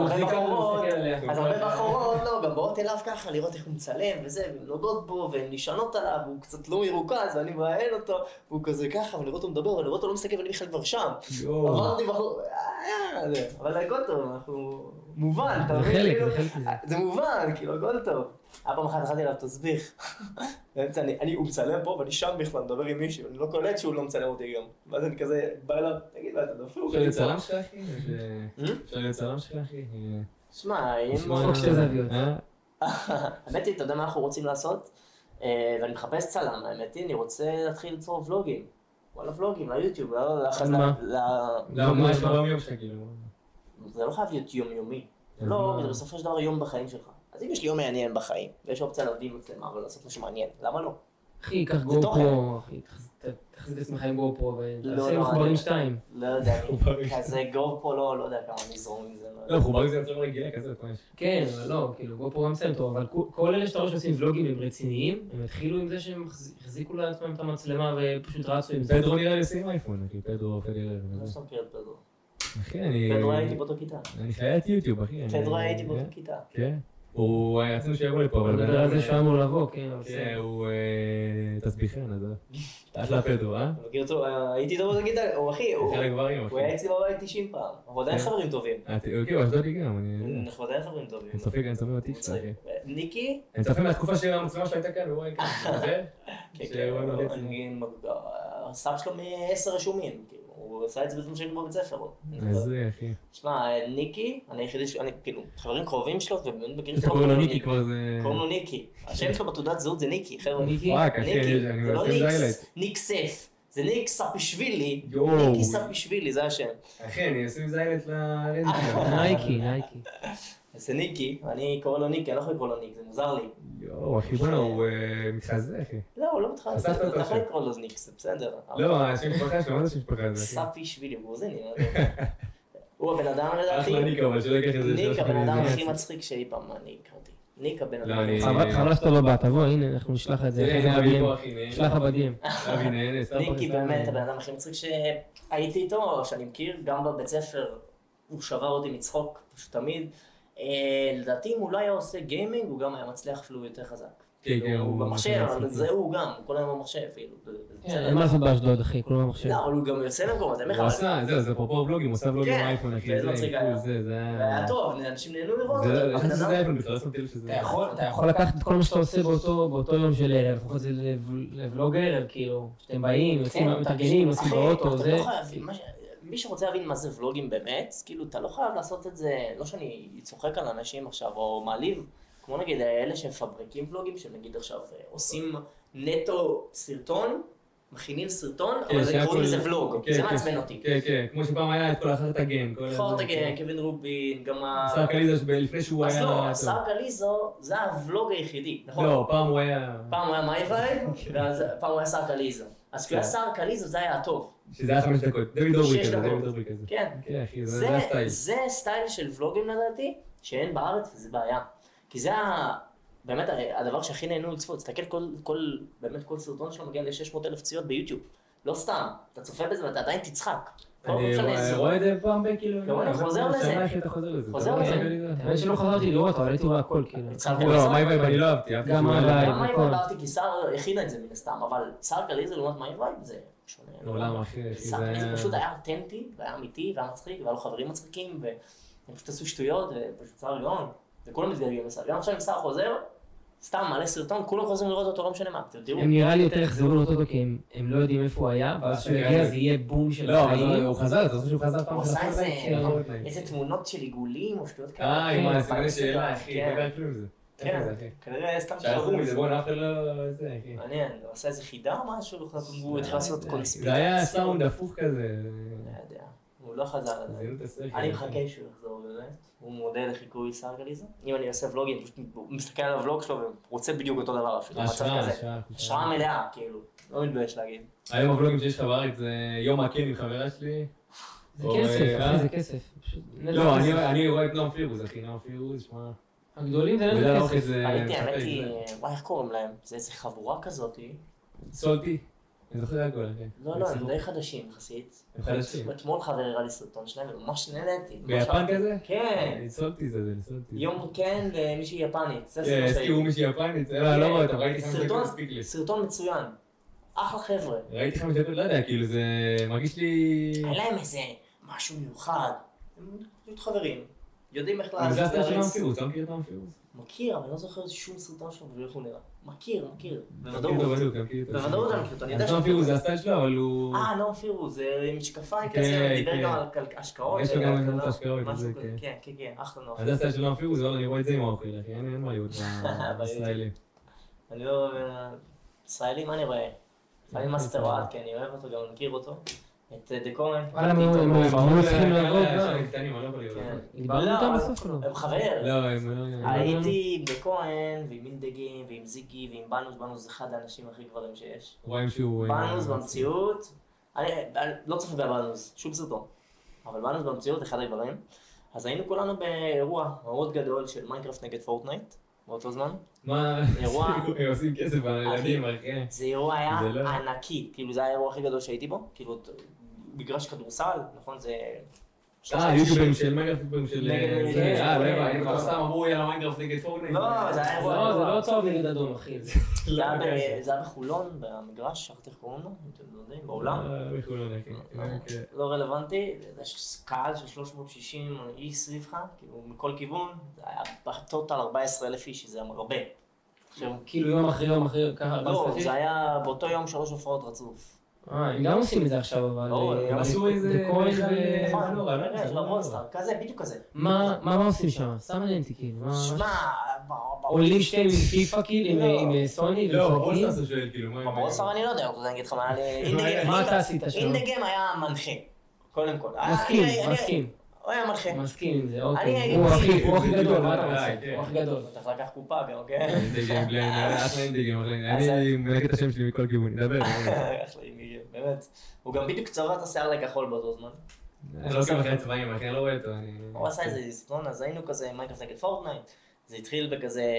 הרבה בחורות, לא, גם באות אליו ככה לראות איך הוא מצלם וזה, והן נוגעות בו והן נשענות עליו, והוא קצת לא מרוכז ואני מראיין אותו, והוא כזה ככה, ולראות אותו מדבר, ולראות אותו לא מסתכל ואני בכלל כבר שם. עברתי בחור, אבל הכל טוב, אנחנו... מובן, אתה מבין? זה מובן, כאילו, הכל טוב. פעם אחת אחת אליו תסביך. הוא מצלם פה ואני שם בכלל, מדבר עם מישהו, אני לא קולט שהוא לא מצלם אותי גם. ואז אני כזה בא אליו, תגיד מה, אתה דפוק? אפשר להיות צלם שלך, אחי? אפשר להיות צלם שלך, אחי? שמע, אם... חוק שתי זוויות. האמת היא, אתה יודע מה אנחנו רוצים לעשות? ואני מחפש צלם, האמת היא, אני רוצה להתחיל ליצור ולוגים. וואלה ולוגים, ליוטיוב, לא, מה יש ברום יום שלך, כאילו? זה לא חייב להיות יומיומי. לא, זה בסופו של דבר יום בחיים שלך. אז אם יש לי יום מעניין בחיים, ויש אופציה להביא מצלמה ולעשות משהו מעניין, למה לא? אחי, קח גופרו, אחי, תחזיק את עצמך עם גופרו ותעשה מחוברים 2. לא יודע, כזה גופרו לא יודע כמה נזרום עם זה. לא, מחוברים זה יותר רגילה כזה, כן, אבל לא, כאילו גופרו גם סתם טוב, אבל כל אלה שאתה רואה שעושים ולוגים הם רציניים, הם התחילו עם זה שהם החזיקו לעצמם את המצלמה ופשוט רצו עם זה. פדרו נראה לי עושים אייפון, אחי, פדרו פדרר. לא שם מכיר את פדרו. אחי, אני... פדרו הייתי באותו כיתה. אני חיית יוטיוב, אחי. פדרו הייתי באותו כיתה. כן. הוא רצינו שיבוא לפה, אבל... בגלל הזה שהוא אמור לבוא, כן. כן, הוא תסביכן, אז... אחלה פדרו, מכיר אותו, הייתי איתו באותו כיתה, הוא אחי, הוא היה אצלי בבית 90 פעם. אנחנו עדיין חברים טובים. אוקיי, הוא אשדודי גם, אנחנו עדיין חברים טובים. אני צופה בטיפ שלך. ניקי? אני צופה מהתקופה של המצלמה שלו הייתה כאן, והוא היה כאן, הסאב שלו מ10 רשומים, הוא עשה את זה בזמן שהיינו בבית ספר. איזה אחי. שמע, ניקי, אני היחידי כאילו, חברים קרובים שלו, ובאמת מכירים שאתה קוראים לו ניקי כבר זה... קוראים לו ניקי. השם שלו בתעודת זהות זה ניקי, חבר'ה. פאק, אחי, אני לא עושה זיילת. ניק סף, זה ניק ספישווילי. ניקי ספישווילי, זה השם. אחי, אני עושה זיילת לרדת. נייקי. זה ניקי, אני קורא לו ניקי, אני לא יכול לקרוא לו ניק, זה מוזר לי. יואו, אחי בונה, הוא מתחזה, אחי. לא, הוא לא מתחזה, אתה יכול לקרוא לו ניק, זה בסדר. לא, השם משפחה שלו, מה זה שם משפחה הזה? ספישווילי, הוא גרוזיני. הוא הבן אדם לדעתי. אחלה ניק, אבל שלא יקח את זה. ניק הבן אדם הכי מצחיק שאי פעם אני הכרתי. ניק הבן אדם. חבל שאתה לא בא, תבוא, הנה, אנחנו נשלח את זה. נשלח הבדים. ניקי באמת הבן אדם הכי מצחיק שהייתי איתו, שאני מכיר, גם בבית ספר, הוא שבר אותי מצחוק, פשוט תמיד. לדעתי אם הוא לא היה עושה גיימינג, הוא גם היה מצליח אפילו יותר חזק. הוא במחשב, אבל זה הוא גם, הוא כל היום במחשב. אין מה לעשות באשדוד, אחי, כלום במחשב. לא, אבל הוא גם יוצא למקומות, זה מחר. הוא עשה, זה אפרופו ולוגים, הוא עושה ולוגים אייפון, אחי. זה היה טוב, אנשים נהנו לראות. זה אייפון בכלל, לא שמתי לב שזה... אתה יכול לקחת את כל מה שאתה עושה באותו יום של ערב, להפוך את זה לבלוגר, כאילו, שאתם באים, יוצאים, מתארגנים, עושים באוטו, זה... מי שרוצה להבין מה זה ולוגים באמת, כאילו אתה לא חייב לעשות את זה, לא שאני צוחק על אנשים עכשיו או מעליב, כמו נגיד אלה שמפברקים ולוגים, שנגיד עכשיו עושים נטו סרטון, מכינים סרטון, אבל זה קוראים לזה ולוג, זה מעצבן אותי. כן, כן, כמו שפעם היה את כל אחרת הגן. אחרת הגן, קווין רובין, גם ה... שר קליזו לפני שהוא היה... אז לא, שר קליזו זה הוולוג היחידי, נכון? לא, פעם הוא היה... פעם הוא היה מייבייב, ופעם הוא היה שר קליזו. אז כשהוא היה שר קליזו זה היה הטוב. שזה היה 5 דקות, דוד דוברי כזה. כן, אחי, זה הסטייל. זה סטייל של ולוגים לדעתי, שאין בארץ וזה בעיה. כי זה באמת הדבר שהכי נהנו לצפות, תסתכל באמת כל סרטון שלו מגיע ל-600,000 צפיות ביוטיוב. לא סתם, אתה צופה בזה ואתה עדיין תצחק. אני רואה את זה פעם בכאילו... אני חוזר לזה. חוזר לזה. האמת שלא חזרתי לראות, אבל הייתי רואה הכל כאילו. לא, מייבייב אני לא אהבתי. גם מייבייב. גם מייבייב אהבתי כי שר הכינה את זה מן הסתם, אבל שר קליזו לעומת מייבייב זה שונה. עולם אחי. שר קליזו פשוט היה אותנטי, והיה אמיתי, והיה מצחיק, והיה לו חברים מצחיקים, והם פשוט עשו שטויות, ופשוט שר גאון. וכולם מתגלגלים לשר. גם עכשיו אם שר חוזר, סתם מעלה סרטון, כולם חוזרים לראות אותו, לא משנה מה, תראו. הם נראה לי יותר יחזרו לראות אותו, כי הם לא יודעים איפה הוא היה, ואז שהוא יגיע זה יהיה בום של החיים. לא, הוא חזר, אתה חושב שהוא חזר פעם הוא עשה אחת? איזה תמונות של עיגולים או שטויות כאלה. עם הסימני שאלה, אחי, לא יודע כלום זה. כן, כנראה סתם שערכו מזה, בואו נאף לא... זה, אחי. מעניין, הוא עשה איזה חידה או משהו, הוא התחיל לעשות קונספירציה. זה היה סאונד הפוך כזה. לא יודע, הוא לא חזר עדיין. אני מחכה שהוא יחזור באמת, הוא מודל לחיקוי סרגליזה. אם אני עושה ולוגים, פשוט מסתכל על הוולוג שלו ורוצה בדיוק אותו דבר אפילו, מצב כזה. השראה מלאה, כאילו, לא מתבייש להגיד. היום הוולוגים שיש לך בארץ זה יום הקן עם חברה שלי. זה כסף, אחי, זה כסף. לא, אני רואה את נועם פירוז, אחי, נועם פירוז, שמע... הגדולים זה לא כסף. האמת, וואי, איך קוראים להם? זה איזה חבורה כזאתי. סולטי. אני זוכר הכל, אחי. לא, הם די חדשים יחסית. הם חדשים. אתמול חבר הראה לי סרטון שלהם, וממש נהניתי. ביפן כזה? כן. סולטי זה, סולטי. יום כן למישהי יפנית. כן, הזכירו מישהי יפנית, לא רואה אותם, ראיתי 5 דקות מספיק לי. סרטון מצוין. אחלה חבר'ה. ראיתי 5 דקות, לא יודע, כאילו זה מרגיש לי... היה להם איזה משהו מיוחד. הם פשוט חברים. יודעים איך זה הסטייל של נועם פירוז, אתה מכיר את נועם פירוז? מכיר, אבל אני לא זוכר שום סרטון שלו ואיך הוא נראה. מכיר. בוודאות. בוודאות אני מכיר אותו, אני יודע נועם פירוז זה הסטייל שלו, אבל הוא... נועם פירוז, זה עם משקפיים כזה, הוא דיבר גם על השקעות. יש לו גם את ההשקעות, כן, אחלה נועם. אז זה הסטייל של נועם פירוז, אבל אני רואה את זה עם האוכל, אחי, אין מה להיות בישראלי. אני לא... ישראלי, מה אני רואה? אני מאסטרוואט, כי אני אוהב אותו, גם מכיר אותו. את דקורן. וואלה, הם צריכים לעבוד גם. דיברנו איתם בסוף לא. הם חבר. לא, הם לא... הייתי עם דקורן, ועם מינדגים, ועם זיגי, ועם בנוס זה אחד האנשים הכי גברים שיש. רואים שהוא... בנוס במציאות, אני לא צופה בבנוס, שום סרטון. אבל בנוס במציאות, אחד הגברים. אז היינו כולנו באירוע מאוד גדול של מיינקראפט נגד פורטנייט. באותו זמן. מה? אירוע... הם עושים כסף על הילדים, אחי. זה אירוע היה ענקי, כאילו זה היה האירוע הכי גדול שהייתי בו, כאילו מגרש כדורסל, נכון? זה... יוטיוברים של מיינקראפט של... לא הבנתי, אני כבר סתם אמרו יאללה מיינקראפט נגד פורטנייט. לא, זה היה אירוע... לא, זה לא צהוב נגד אדום, אחי. זה היה בחולון, במגרש, איך קוראים לו? אתם לא יודעים, באולם? בחולון, אחי. לא רלוונטי, יש קהל של 360 איש סביבך, כאילו מכל כיוון, זה היה בטוטל 14,000 איש, שזה הרבה. כאילו יום אחרי יום אחרי ככה... לא, זה היה באותו יום 3 הופעות רצוף. הם גם עושים את זה עכשיו, אבל... הם עשו איזה... כזה, בדיוק כזה. מה עושים שם? סתם מעניין אותי כאילו. שמע... עולים שתיים עם פיפה כאילו, עם סוני לא, ברולסטאר אתה שואל כאילו, מה... ברולסטאר אני לא יודע, אני אגיד לך מה... מה אתה עשית שם? אינדגם היה מנחה, קודם כל. מסכים. הוא היה מנחה. מסכים עם זה, אוקיי. הוא הכי גדול, מה אתה רוצה? הוא הכי גדול. אתה צריך לקח קופה גם, אוקיי? אינדגם, אחלה אינדגם, אני מנהג את השם שלי מכל כיוון, נדבר. אחלה אינדגם, באמת. הוא גם בדיוק צבע את השיער לכחול באותו זמן. אני לא עושה לכם צבעים, אחי, אני לא רואה אותו. הוא עשה איזה סרטון, אז היינו כזה מיינקראפט נגד פורטנייט. זה התחיל בכזה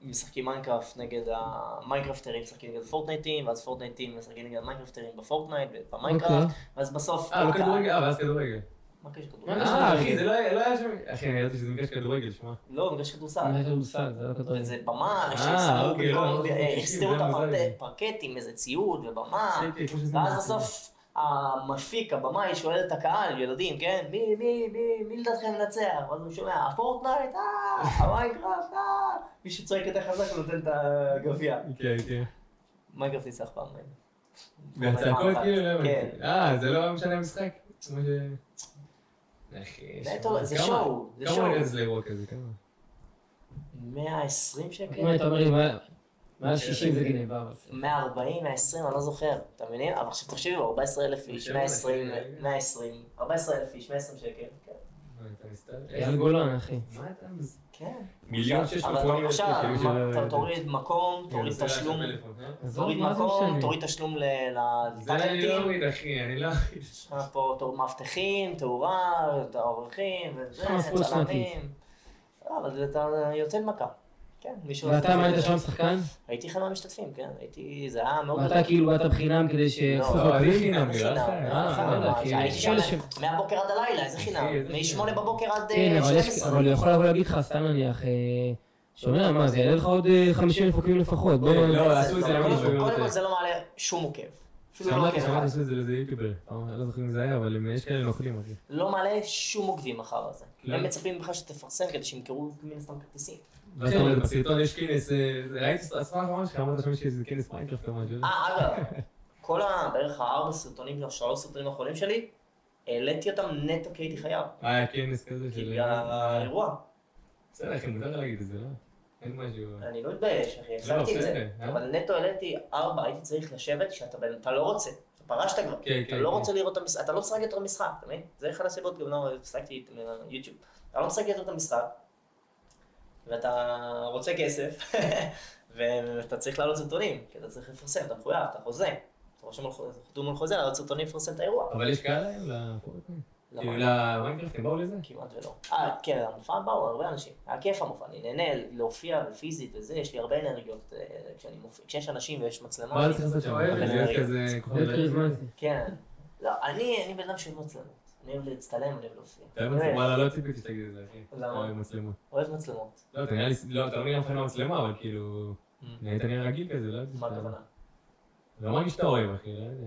משחקים מיינקראפט נגד המיינקראפטרים משחקים נגד פורטנייטים, ואז פורטנייטים משחקים נגד מיינקראפטרים בפורטנייט ובמיינקראפט, ואז בסוף... לא כדורגל, ואז כדורגל. מה קשר כדורגל? אחי, זה לא היה שם... אחי, אני ידעתי שזה מגרש כדורגל, שמע. לא, מגרש כדורסל. זה לא כדורגל. זה במה, שהסתירו את הפרקט עם איזה ציוד ובמה, ואז בסוף המפיק, הבמאי, שואל את הקהל, ילדים, כן? מי לדעתכם מנצח? ואז הוא שומע, הפורטנייט, המיינקראפט, מי שצועק יותר חזק נותן את הגביע. כן. מיינקראפט ניצח פעם. והצעקות כאילו, זה לא משנה המשחק? זה שואו. כמה נראה זה לאירוע כזה? 120 שקל? אם אתה אומר לי, מעל 60 זה גניבה. 140, 120, אני לא זוכר, אתה מבין? אבל עכשיו תחשבי, 14,000 איש, 120, 14,000 איש, 120 שקל. אייל גולן, אחי. מה אתה מזה? כן. 1,680,000 עכשיו, תוריד מקום, תוריד תשלום, תוריד תשלום זה אני לא אוריד, אחי, אני לא אוריד. יש לך פה מאבטחים, תאורה, האורחים, צלמים. אבל אתה יוצא למכה. כן, מישהו... ואתה מה היית שם שחקן? הייתי אחד מהמשתתפים, כן, זה היה מאוד... ואתה כאילו באת בחינם כדי שסוף אני חינם, הייתי שם מהבוקר עד הלילה, איזה חינם? מ-8 בבוקר עד 12. אבל הוא יכול לבוא להגיד לך, סתם נניח, שומע, מה, זה יעלה לך עוד 50 מפוקים לפחות, לא, עשו את זה. קודם כל זה לא מעלה שום עוקב. אפילו לא כן אחד. שמעתי שזה יוטיובר, אני לא זוכר אם זה היה, אבל יש כאלה נוכלים, אחי. לא מעלה שום עוקבים אחר הזה. הם מצפים ממך שתפרסם כדי שימכרו מן סתם כרטיסים. ואז אתה אומר, בסרטון יש כנס, ראיתי ספק ממש, אמרת שם שיש כנס מיינקראפט או משהו. אגב, כל בערך 4 סרטונים, 3 סרטונים האחרונים שלי, העליתי אותם נטו כי הייתי חייב. כנס כזה של... בגלל האירוע. בסדר, אחי, מותר להגיד את זה, לא? אין משהו... אני לא מתבייש, אחי, החלטתי את זה. אבל נטו העליתי 4, הייתי צריך לשבת שאתה לא רוצה. אתה פרשת כבר, אתה לא רוצה לראות את המשחק, אתה לא משחק יותר משחק, אתה מבין? זה אחד הסיבות גם לא הפסקתי את יוטיוב. אתה לא משחק יותר את המשחק, ואתה רוצה כסף, ואתה צריך לעלות סרטונים, כי אתה צריך לפרסם, אתה מחויב, אתה חוזה. אתה חתום על חוזה, לעלות סרטונים לפרסם את האירוע. אבל יש קהל היום לפורטנייט? למיינקראפט, הם באו לזה? כמעט ולא. כן, המופע באו הרבה אנשים. היה כיף המופע, אני נהנה להופיע ופיזית וזה, יש לי הרבה אנרגיות כשאני מופיע. כשיש אנשים ויש מצלמה. מה אתה צריך לעשות שם? להיות כזה... כן. לא, אני בן אדם של מצלמות. אני אוהב להצטלם, אני אוהב להופיע. אתה אוהב מצלמות? וואלה, לא ציפיתי שתגיד את זה, אחי. למה? אוהב מצלמות. אוהב מצלמות. לא, אתה לא נראה לך מצלמה, אבל כאילו... אתה נראה רגיל כזה, לא יודעת. מה הכוונה? לא מרגיש שאתה אוהב, אחי, לא יודע.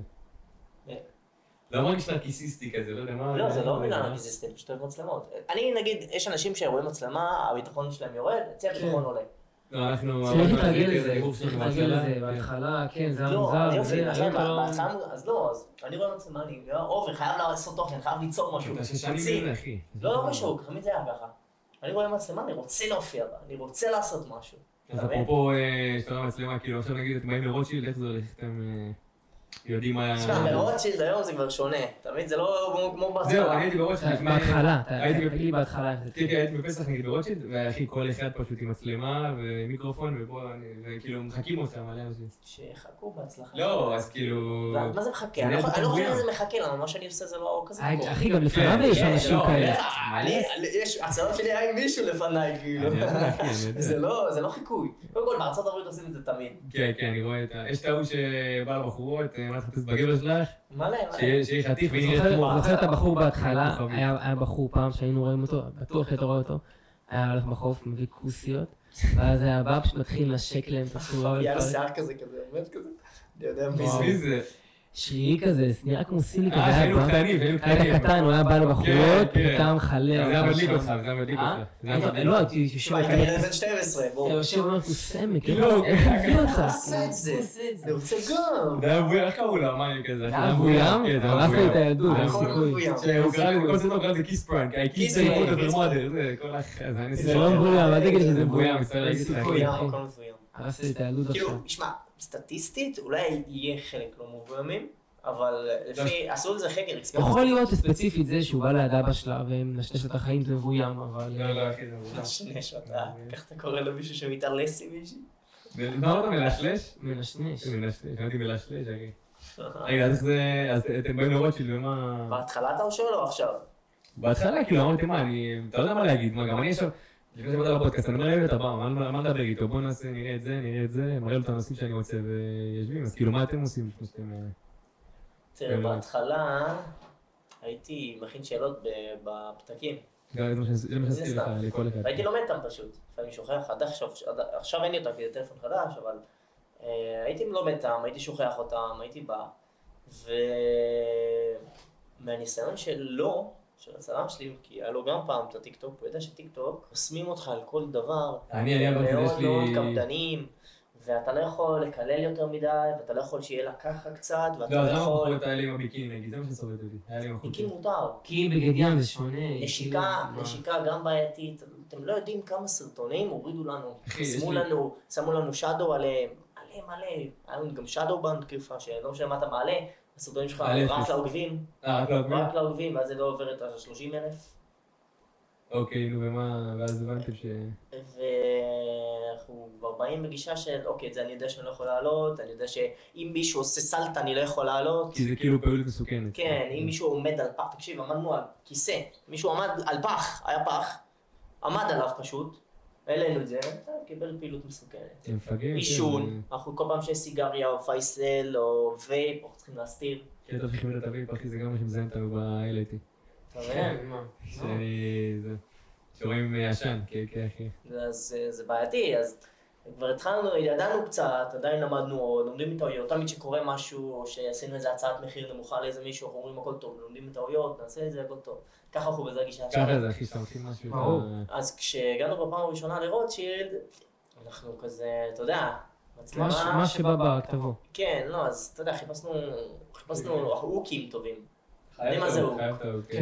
לא מרגיש נרקיסיסטי כזה, לא יודע מה... לא, זה לא מילה נרקיסיסטי, פשוט אוהב מצלמות. אני נגיד, יש אנשים שרואים מצלמה, הביטחון שלהם יורד, אצלי הביטחון עולה. לא, אנחנו... צריך להתרגל לזה, צריך להתרגל לזה, בהתחלה, כן, זה היה מוזר, וזה... אז לא, אז אני רואה מצלמה, אני אוהב, חייב לעשות תוכן, חייב ליצור משהו. אתה ששנים בזה, אחי. לא קשור, תמיד זה היה ככה. אני רואה מצלמה, אני רוצה להופיע בה, אני רוצה לעשות משהו. אז אפרופו שאתה רואה מצלמה, כאילו עכשיו נגיד, אתם באים לרוטשילד, איך זה הולך? אתם יודעים מה... תשמע, ברוטשילד היום זה כבר שונה, תמיד זה לא כמו בהתחלה. זהו, אני הייתי ברוטשילד לפני... בהתחלה, תגיד לי בהתחלה. כן, הייתי בפסח נגיד ברוטשילד, ואחי, כל אחד פשוט עם מצלמה ומיקרופון, וכאילו מחכים אותם מלא אנשים. שיחכו בהצלחה. לא, אז כאילו... מה זה מחכה? אני לא חושב שזה מחכה, למה מה שאני עושה זה לא כזה קורה. אחי, גם לפניו יש אנשים כאלה. הצלם שלי היה עם מישהו לפניי, כאילו. זה לא חיקוי. קודם כל, בארצות הברית עושים את זה תמיד. כן, כן, אני רואה את ה... יש את ההוא שבא לבחורות, מה אתה חפש בגבר שלך? מלא. שיהיה חתיך והיא נראית כמו... זוכר את הבחור בהתחלה, היה בחור פעם שהיינו רואים אותו, בטוח שאתה רואה אותו, היה הולך בחוף, מביא כוסיות, ואז היה בא פשוט מתחיל לנשק להם את הצורה. היה שיער כזה, עומד כזה. אני יודע מי זה? שריעי כזה, נראה כמו סיני כזה, היינו קטנים, היה קטן, הוא היה בא לבחורות, פתאום חלה. זה היה מדליק אותך, זה היה מדליק אותך. לא, הייתי יושב אני כנראה בן 12, בואו. יושב ואומר, הוא סמק, איך הוא הביא אותה? עושה את זה, אני רוצה גם. זה היה מבוים, איך קראו לו? מה אני כזה? זה היה מבוים? הרסת את הילדות, אין סיכוי. הוא קרא לי, כל סרטון קרא לזה כיס פרנק, I kiss the foot of your mother, זה כל אחר. זה לא מבוים, אל תגיד שזה מבוים. אין סיכוי. הרסת את הילדות עכשיו. כאילו, שמע, סטטיסטית אולי יהיה חלק לא מבוימים, אבל לפי, עשו לזה חקר אקספרט. יכול להיות ספציפית זה שהוא בא ליד אבא שלה ומנשנש את החיים זה מבוים, אבל... לא, אחי, זה מבוים. מנשנש אותה, איך אתה קורא למישהו שמתארלס עם מישהי? מה אתה מלשלש? מנשנש. שמעתי מלשלש, אחי. רגע, אז איך זה... אז אתם באים לרוטשילד ומה... בהתחלה אתה שואל או עכשיו? בהתחלה, כאילו, אמרתי, מה, אתה לא יודע מה להגיד, מה, גם אני עכשיו... לפני שבאת לפודקאסט, אני אומר לב את הבא, מה נדבר איתו? בוא נעשה, נראה את זה, מראה לו את הנושאים שאני רוצה ויושבים, אז כאילו, מה אתם עושים לפני שאתם... תראה, בהתחלה הייתי מכין שאלות בפתקים. זה מה שעשיתי לך, לכל אחד. והייתי לומד אותם פשוט, לפעמים שוכח, עכשיו אין לי אותם כי זה טלפון חדש, אבל הייתי לומד אותם, הייתי שוכח אותם, הייתי בא, ומהניסיון שלו, של הצלם שלי, כי היה לו גם פעם את הטיקטוק, הוא יודע שטיקטוק חוסמים אותך על כל דבר, מאוד מאוד קפדנים, ואתה לא יכול לקלל יותר מדי, ואתה לא יכול שיהיה לה ככה קצת, ואתה לא יכול... לא, זה לא בחורות האלה עם הביקיני, נגיד, זה מה שסובבת אותי. ביקיני מותר. כי בגד ים זה שונה. נשיקה גם בעייתית, אתם לא יודעים כמה סרטונים הורידו לנו, שמו לנו שדו עליהם, מלא, היה לנו גם שדו בתקופה, שלא משנה מה אתה מעלה, הסרטונים שלך רק לעוקבים, רק לעוקבים, ואז זה לא עובר את ה-30,000. אוקיי, נו ומה, ואז הבנתם ש... ואנחנו כבר באים בגישה של, אוקיי, את זה אני יודע שאני לא יכול לעלות, אני יודע שאם מישהו עושה סלטה אני לא יכול לעלות. כי זה כאילו פעילות מסוכנת. כן, אם מישהו עומד על פח, תקשיב, עמדנו על כיסא, מישהו עמד על פח, היה פח, עמד עליו פשוט, העלינו את זה, קיבל פעילות מסוכנת. מפגר. עישון, אנחנו כל פעם שיש סיגריה או פייסל או וייפ, אנחנו צריכים להסתיר. כן, אתה צריכים את הווייפ, אחי, זה גם מה שמזיין אותנו ב-LAT. אתה מבין? שרואים עשן, כן, אחי. אז זה בעייתי, אז כבר התחלנו, ידענו קצת, עדיין למדנו עוד, לומדים מטעויות, תמיד שקורה משהו, או שעשינו איזה הצעת מחיר נמוכה לאיזה מישהו, אנחנו אומרים הכל טוב, לומדים מטעויות, נעשה את זה, הכל טוב. ככה אנחנו בזה הגישה. ככה זה הכי סמכים משהו. אז כשהגענו בפעם הראשונה לרוטשילד, אנחנו כזה, אתה יודע, מצלמה... מה שבא בכתבו. כן, לא, אז אתה יודע, חיפשנו הוקים טובים. יודעים מה זה הוק?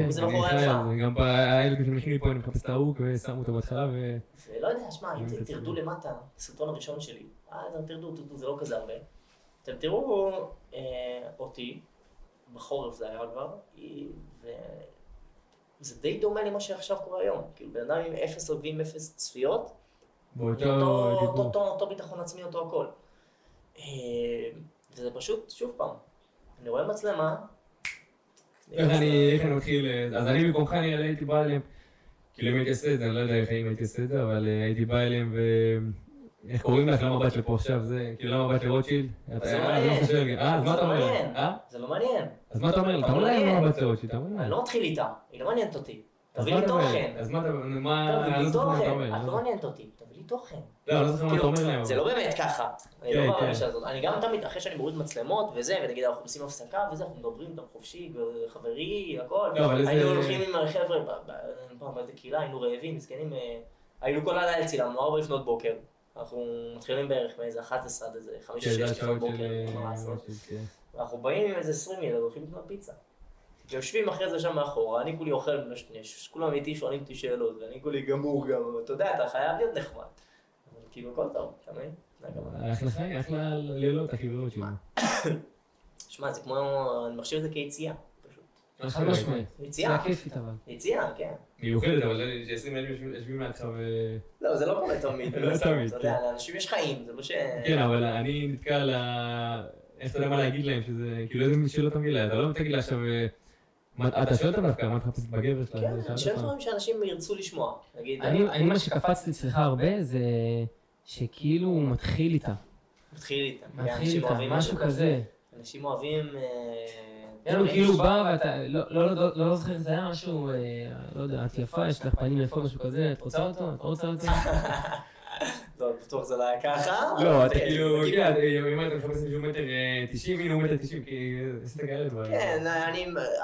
זה בחור יפה. גם האלה שמכין לי פה, אני מחפש את ההוק ושמו אותו בהתחלה ולא יודע, שמע, אם תרדו למטה, הסרטון הראשון שלי, תרדו, זה לא כזה הרבה. אתם תראו אותי, בחורף זה היה כבר, וזה די דומה למה שעכשיו קורה היום. כאילו, בן אדם עם 0 עוקבים, 0 צפיות, אותו ביטחון עצמי, אותו הכל. וזה פשוט, שוב פעם, אני רואה מצלמה, איך אני מתחיל, אז אני במקומך נראה הייתי בא אליהם, כאילו אם הייתי עושה את זה, אני לא יודע אם הייתי עושה את זה, אבל הייתי בא אליהם איך קוראים לך? למה באת לפה עכשיו? זה, כאילו למה באת לרוטשילד? זה לא מעניין. אז מה אתה אומר? זה לא מעניין. אז מה אתה אומר? אתה אומר להם למה באת לרוטשילד? אני לא מתחיל איתה, היא לא מעניינת אותי. תביא לי תוכן. אז מה אתה אומר? את לא מעניינת אותי, תביא לי תוכן. לא, אני לא זוכר מה אתה אומר להם. זה לא באמת ככה. אני לא בראש הזאת. אני גם תמיד, אחרי שאני מוריד מצלמות וזה, ונגיד אנחנו עושים הפסקה וזה, אנחנו מדברים איתם חופשי, חברי, הכל. היינו הולכים עם החבר'ה, פעם באיזה קהילה, היינו רעבים, מסכנים, היינו כל הלילה צילמנו, 4 לפנות בוקר. אנחנו מתחילים בערך מאיזה 11 עד איזה 5-6 לפנות בוקר. ואנחנו באים עם איזה 20 ילד, הולכים לקנות פיצה. יושבים אחרי זה שם מאחורה, אני כולי אוכל מנשנש, כולם איתי שואלים אותי שאלות, ואני כולי גמור גם, אתה יודע, אתה חייב להיות נחמד. אבל כאילו הכל טוב, אתה מבין? אחלה חיים, אחלה לילות, החברות שלנו. שמע, זה כמו, אני מחשיב את זה כיציאה, פשוט. חד משמעית. יציאה. זה כיפית אבל. יציאה, כן. מיוחדת, אבל ש20 ילדים יושבים מעצמך ו... לא, זה לא קורה תמיד. לא תמיד. אתה יודע, לאנשים יש חיים, זה לא ש... כן, אבל אני נתקע על ה... איך אתה יודע מה להגיד להם, שזה כאילו איזה שאלות אתה מגיע לה, אתה לא תגיד לה עכשיו... אתה שואל אותם דווקא, מה אתה מחפשת בגבר שלה? כן, אני שואל דברים שאנשים ירצו לשמוע. אני מה שקפצתי אצלך הרבה זה שכאילו הוא מתחיל איתה. מתחיל איתה. מתחיל איתה, משהו כזה. אנשים אוהבים... כאילו בא ואתה, לא זוכר אם זה היה משהו, לא יודע, את יפה, יש לך פנים יפות, משהו כזה, את רוצה אותו? את לא רוצה אותו? לא, בטוח זה לא היה ככה. לא, אתה כאילו, אם אתה מחפש מישהו 1.90 מטר, הנה הוא 1.90 כי עשית כאלה דברים. כן,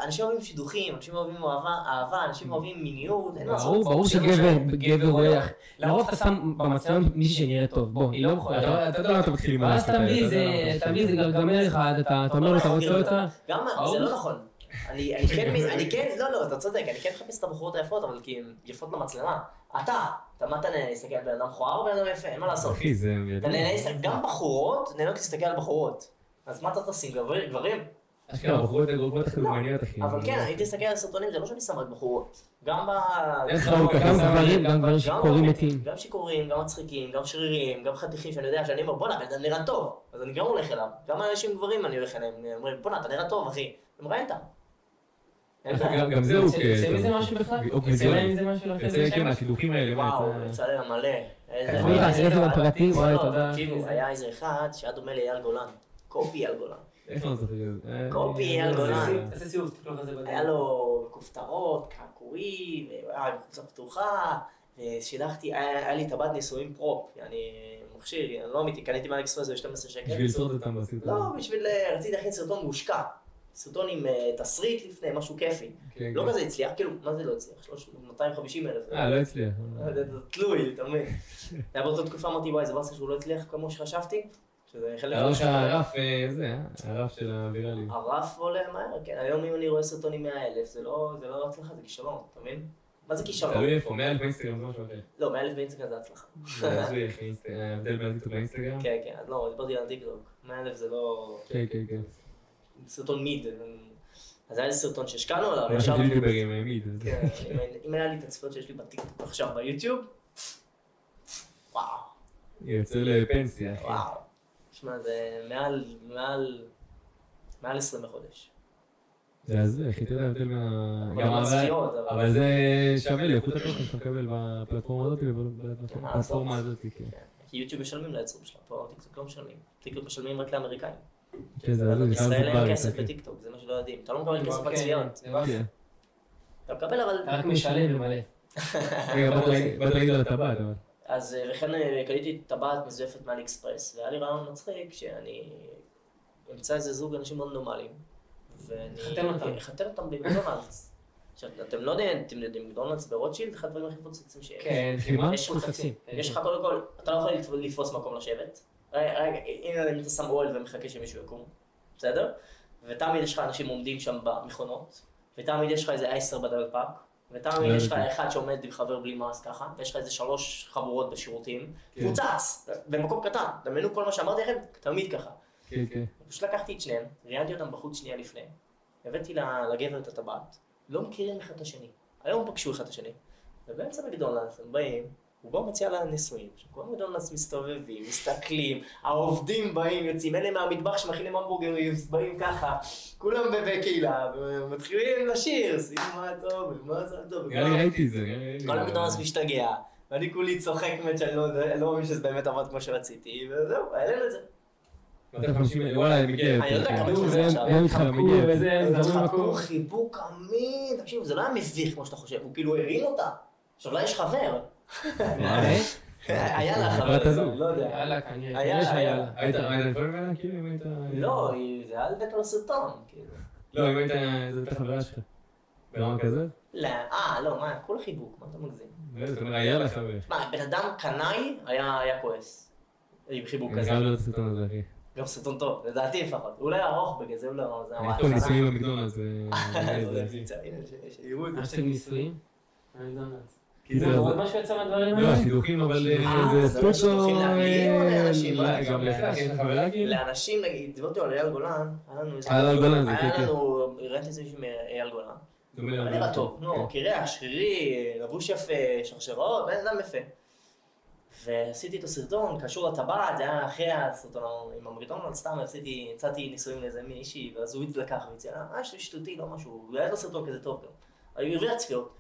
אנשים אוהבים שידוכים, אנשים אוהבים אהבה, אנשים אוהבים מיניות, אין לעשות. ברור שגבר רואה, לרוב אתה שם במצלמה מישהי שנראה טוב, בוא, היא לא יכולה. אתה יודע מה אתה מתחיל עם אז תמיד זה גרגמל אחד, אתה אומר לו, אתה רוצה אותה? גם, זה לא נכון. אני כן, לא, אתה צודק, אני כן מחפש את הבחורות היפות, אבל כי הן יפות למצלמה. מה אתה נהנה להסתכל על בן אדם מכוער או בן אדם יפה? אין מה לעשות. אחי, זה... גם בחורות נהנות להסתכל על בחורות. אז מה אתה תשים? גברים? אשכרה, בחורות תחילו מעניינת, אחי. אבל כן, הייתי להסתכל על סרטונים, זה לא שאני שם רק בחורות. גם גברים שיכורים מתים. גם שיכורים, גם מצחיקים, גם שרירים, גם חתיכים שאני יודע שאני אומר, בוא'נה, אתה נראה טוב. אז אני גם הולך אליו. גם אנשים גברים אני הולך אליהם, אומרים, בוא'נה, אתה נראה טוב, אחי. הם ראית. גם זה הוא יוצא מזה משהו בכלל? יוצא להם מזה משהו? יוצא כן, השידוכים האלה. וואו, יוצא להם מלא. איזה בפרטים, וואי, תודה. תקשיבו, היה איזה אחד שהיה דומה לאייל גולן. קופי אייל גולן. איך לא זוכר? קופי אייל גולן. איזה סיבוב תפלוח הזה בדרך. היה לו כופתרות, קעקועים, היה לו חולצה פתוחה. ושילחתי, היה לי טבעת נישואים פרופ. אני מכשיר, אני לא אמיתי, קניתי מאליקספרס ב-12 שקל. בשביל לסרט אותם בסרטון. לא, רציתי להכין סרטון מושקע. סרטון עם תסריט לפני, משהו כיפי. לא כזה הצליח, כאילו, מה זה לא הצליח? 250,000. לא הצליח. זה תלוי, אתה מבין. היה באותה תקופה אמרתי, וואי, זה ברסה שהוא לא הצליח כמו שחשבתי. הרף של הוויראלי. הרף עולה מהר, כן. היום אם אני רואה סרטון עם 100,000, זה לא הצלחה, זה כישלון, אתה מבין? מה זה כישלון? תלוי איפה, 100,000 באינסטגרם זה משהו אחר. לא, 100,000 באינסטגרם זה הצלחה. ההבדל בין הטיקטוק באינסטגרם? כן, כן, לא, דיברתי על הטיקטוק. 100,000 זה לא... כן, כן, כן. סרטון מיד. אז היה לי סרטון שהשקענו עליו. אנחנו יוטיוברים מיד. אם היה לי את הצפיות שיש לי בטיקטוק עכשיו ביוטיוב, וואו. יוצא לפנסיה, אחי. וואו. תשמע, זה מעל 20 בחודש. זה, אחי, אתה יודע, הבדל גם הצפיות, אבל זה שווה לי, איכות התוכן שאתה מקבל בפלטפורמה הזאת ובפלטפורמה הזאת, כן. כי יוטיוב משלמים ליצרים שלה, פה טיקטוק לא משלמים. טיקטוק משלמים רק לאמריקאים. כן, זה ישראל אין כסף בטיקטוק, זה מה שלא יודעים. אתה לא מקבל כסף בצפיות. אתה מקבל אבל... רק משלם ומלא. רגע, באת להגיד על הטבעת, אבל... אז וכן קניתי טבעת מזויפת מאלי אקספרס, והיה לי רעיון מצחיק שאני אמצא איזה זוג אנשים מאוד נורמליים, ואני אחתן אותם במקדונלדס. עכשיו, אתם לא יודעים, מקדונלדס ברוטשילד, אחד הדברים הכי פוצצים שיש. כן, יש מפוצצים. יש לך קודם כל, אתה לא יכול לתפוס מקום לשבת. רגע, הנה אתה שם אוהל ומחכה שמישהו יקום, בסדר? ותמיד יש לך אנשים עומדים שם במכונות, ותמיד יש לך איזה 10 בדלפק, ותמיד יש לך אחד שעומד עם חבר בלי מאסק ככה, ויש לך איזה 3 חבורות בשירותים, פוצץ, במקום קטן, דמיינו כל מה שאמרתי לכם, תמיד ככה. פשוט לקחתי את שניהם, ראיינתי אותם בחוץ שנייה לפני, הבאתי לגבר את הטבעת, לא מכירים אחד את השני, היום פגשו אחד את השני, ובאמצע מקדונלדס הם באים, הוא בא מציע לניסויים, שכל מקדונלדס מסתובבים, מסתכלים, העובדים באים, יוצאים, אלה מהמטבח שמכינים המבורגרים, באים ככה, כולם בקהילה, ומתחילים לשיר, שימו מה טוב, מה זה טוב. נראה לי ראיתי את זה, כל המקדונלדס משתגע, ואני כולי צוחק באמת שאני לא מאמין שזה באמת עבד כמו שרציתי, וזהו, העלינו את זה. 250,000, וואלה, אני מכיר. אני יודע כמה זה עכשיו. הם התחבקו וזה, התחבקו חיבוק אמין, תקשיב, זה לא היה מביך כמו שאתה חושב, הוא כאילו הרים אותה. עכשיו לה יש חבר. היה לה חבר, לא יודע. היה לה כנראה, שהיה לה. היית לפעמים ממנה כאילו אם היית... לא, זה היה לדעת על הסרטון, כאילו. לא, אם היית, זה הייתה חברה שלך. ברמה כזאת? לא, לא, מה, כולה חיבוק, מה אתה מגזים? זאת אומרת, היה לך חבר. מה, בן אדם קנאי היה כועס. עם חיבוק כזה. גם לא את הסרטון הזה, אחי. גם סרטון טוב, לדעתי לפחות. אולי ארוך בגלל זה, אולי זה אני טוב ניסויים במקדונלדס, שיראו את זה. עשיתם ניסויים? במקדונלדס. כי זה עוד משהו יצא מהדברים לא, האלה? שידוכים, אבל זה לא שידוכים לאנשים או לאנשים? גם לך, יש לך חברה כאילו? לאנשים, נגיד, דיברתי על אייל גולן, היה לנו איזה... אייל גולן, זה כן, היה כן. לנו, ראיתי איזה מישהו מאייל גולן. היה נראה טוב, קירח, שרירי, לבוש יפה, שרשרות, בן אדם יפה. ועשיתי איתו סרטון, קשור לטבעת, זה היה אחרי הסרטון עם המקדונלדס, סתם הצעתי ניסויים לאיזה מישהי, ואז הוא לקח והציע לה, שטותי, לא משהו, והיה לו סרטון כזה טוב גם. היו הרוויח צפיות.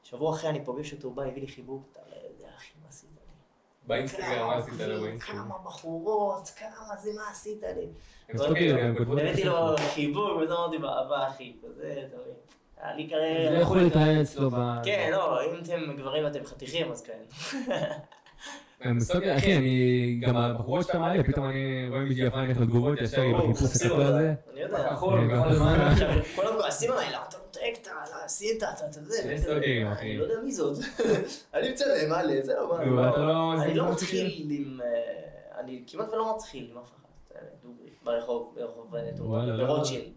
שבוע אחרי אני פוגש אותו, הוא בא, הביא לי חיבוק, אתה לא יודע, אחי, מה עשית לי? באינסטגרם, מה עשית לו באינסטגרם? כמה בחורות, כמה זה, מה עשית לי? הם סטוקים, הם כותבות... הבאתי לו חיבוק, וזה אמרתי באהבה, אחי, וזה, תמיד. היה לי קריירה... זה יכול להתראיין אצלו ב... כן, לא, אם אתם גברים ואתם חתיכים, אז כן. אחי, אני גם הבחורות שאתה מעלה, פתאום אני רואה מישהי יפה, אני הולך לתגובות, ישר עם החיפוש הקטוע הזה. אני יודע. כל הזמן. כולם כועסים עליי, למה אתה נותק את הסינטה, אתה זה. אני לא יודע מי זאת. אני מצלם, מעלה, זהו, מה. אני לא מתחיל עם... אני כמעט ולא מתחיל עם אף אחד. ברחוב ברוטשילד.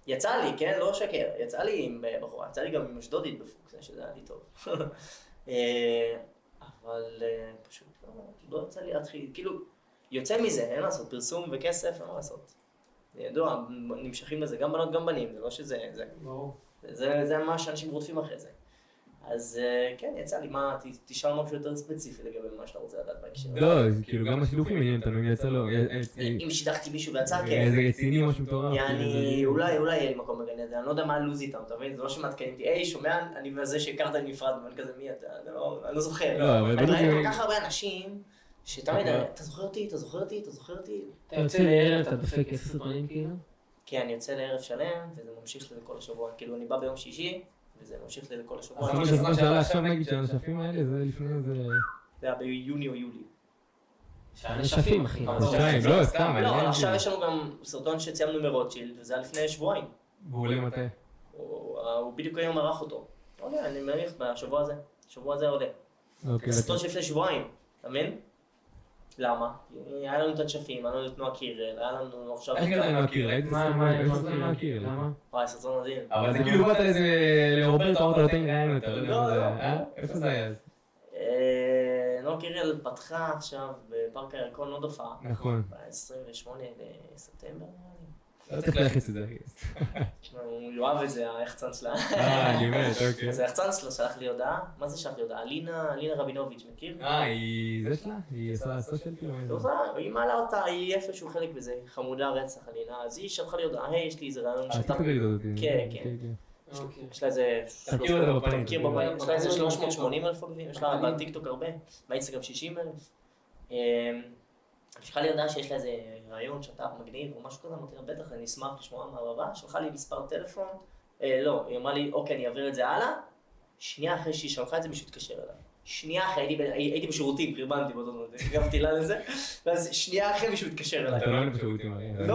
יצא לי, כן? לא שקר. יצא לי עם בחורה, יצא לי גם עם אשדודית בפוקס, שזה היה לי טוב. אבל פשוט לא יוצא לי להתחיל, כאילו, יוצא מזה, אין לעשות, פרסום וכסף, אין מה לעשות. ידוע, נמשכים לזה, גם בנות גם בנים, זה לא שזה, זה מה שאנשים רודפים אחרי זה. אז כן, יצא לי, מה, תשאל משהו יותר ספציפי לגבי מה שאתה רוצה לדעת בהקשר. לא, כאילו גם השילוחים עניין אותנו, אם יצא לו... אם שידחתי מישהו ויצא, כן. איזה רציני משהו מטורף. אולי יהיה לי מקום בגן עדן, אני לא יודע מה הלו"ז איתם, אתה מבין? זה לא שמעדכנים אותי, היי, שומע, אני מזה שהכרת לי נפרד, ואני כזה, מי אתה? אני לא זוכר. לא, אבל... אני ראיתי כל כך הרבה אנשים, שתמיד, אתה זוכר אותי? אתה יוצא לערב, אתה דופק 10 סרטונים כאילו? כן, אני יוצא לערב שלם, וזה ממשיך לי לכל השבוע. כאילו, אני בא ביום שישי, וזה ממשיך לי לכל השבוע. אז הזמן שעלה עכשיו נגיד של הנשפים האלה, זה לפני זה... זה היה ביוני או יולי. הנשפים, אחי. לא, סתם. לא, עכשיו יש לנו גם סרטון שציימנו מרוטשילד, וזה היה לפני שבועיים. והוא עולה מתי? הוא בדיוק היום ערך אותו. עולה, אני מניח בשבוע הזה. השבוע הזה עולה. סרטון שלפני שבועיים, אתה מבין? למה? היה לנו את הנשפים, היה לנו את נועה קירל, היה לנו עכשיו... איך גדל נועה קירל? הייתי סרטון נועה קירל. למה? וואי, סרטון מדהים. אבל זה כאילו באת לאיזה... לרוברטו, אמרת לו תן ראיין אותה, לא יודע מה זה... איפה זה היה אז? נועה קירל פתחה עכשיו בפארק הירקון עוד הופעה. נכון. ב-28 לספטמבר. לא צריך להכניס את זה, אחי. הוא יאהב את זה, היחצן שלה. אני מת, אוקיי. אז היחצן שלה שלח לי הודעה. מה זה שלח לי הודעה? לינה רבינוביץ', מכיר? היא זה שלה? היא עושה סושיאל כאילו? היא מעלה אותה, היא איפשהו חלק בזה, חמודה רצח הלינה. אז היא שלחה לי הודעה, היי, יש לי איזה רעיון שאתה... כן, כן. יש לה איזה... תכיר אותה בפנים. יש לה איזה 380,000 עוקבים, יש לה בטיקטוק הרבה, באינסטגרם 60,000. שלחה לי הודעה שיש לה איזה רעיון, שת"פ מגניב או משהו כזה, אמרתי לה בטח, אני אשמח לשמוע מהרבה, שלחה לי מספר טלפון, לא, היא אמרה לי, אוקיי, אני אעביר את זה הלאה, שנייה אחרי שהיא שלחה את זה, מישהו התקשר אליי. שנייה אחרי, הייתי בשירותים, פרבנתי באותו זמן, הגבתי לה לזה, ואז שנייה אחרי מישהו התקשר אליי. אתה לא ענית בשירותים, אחי.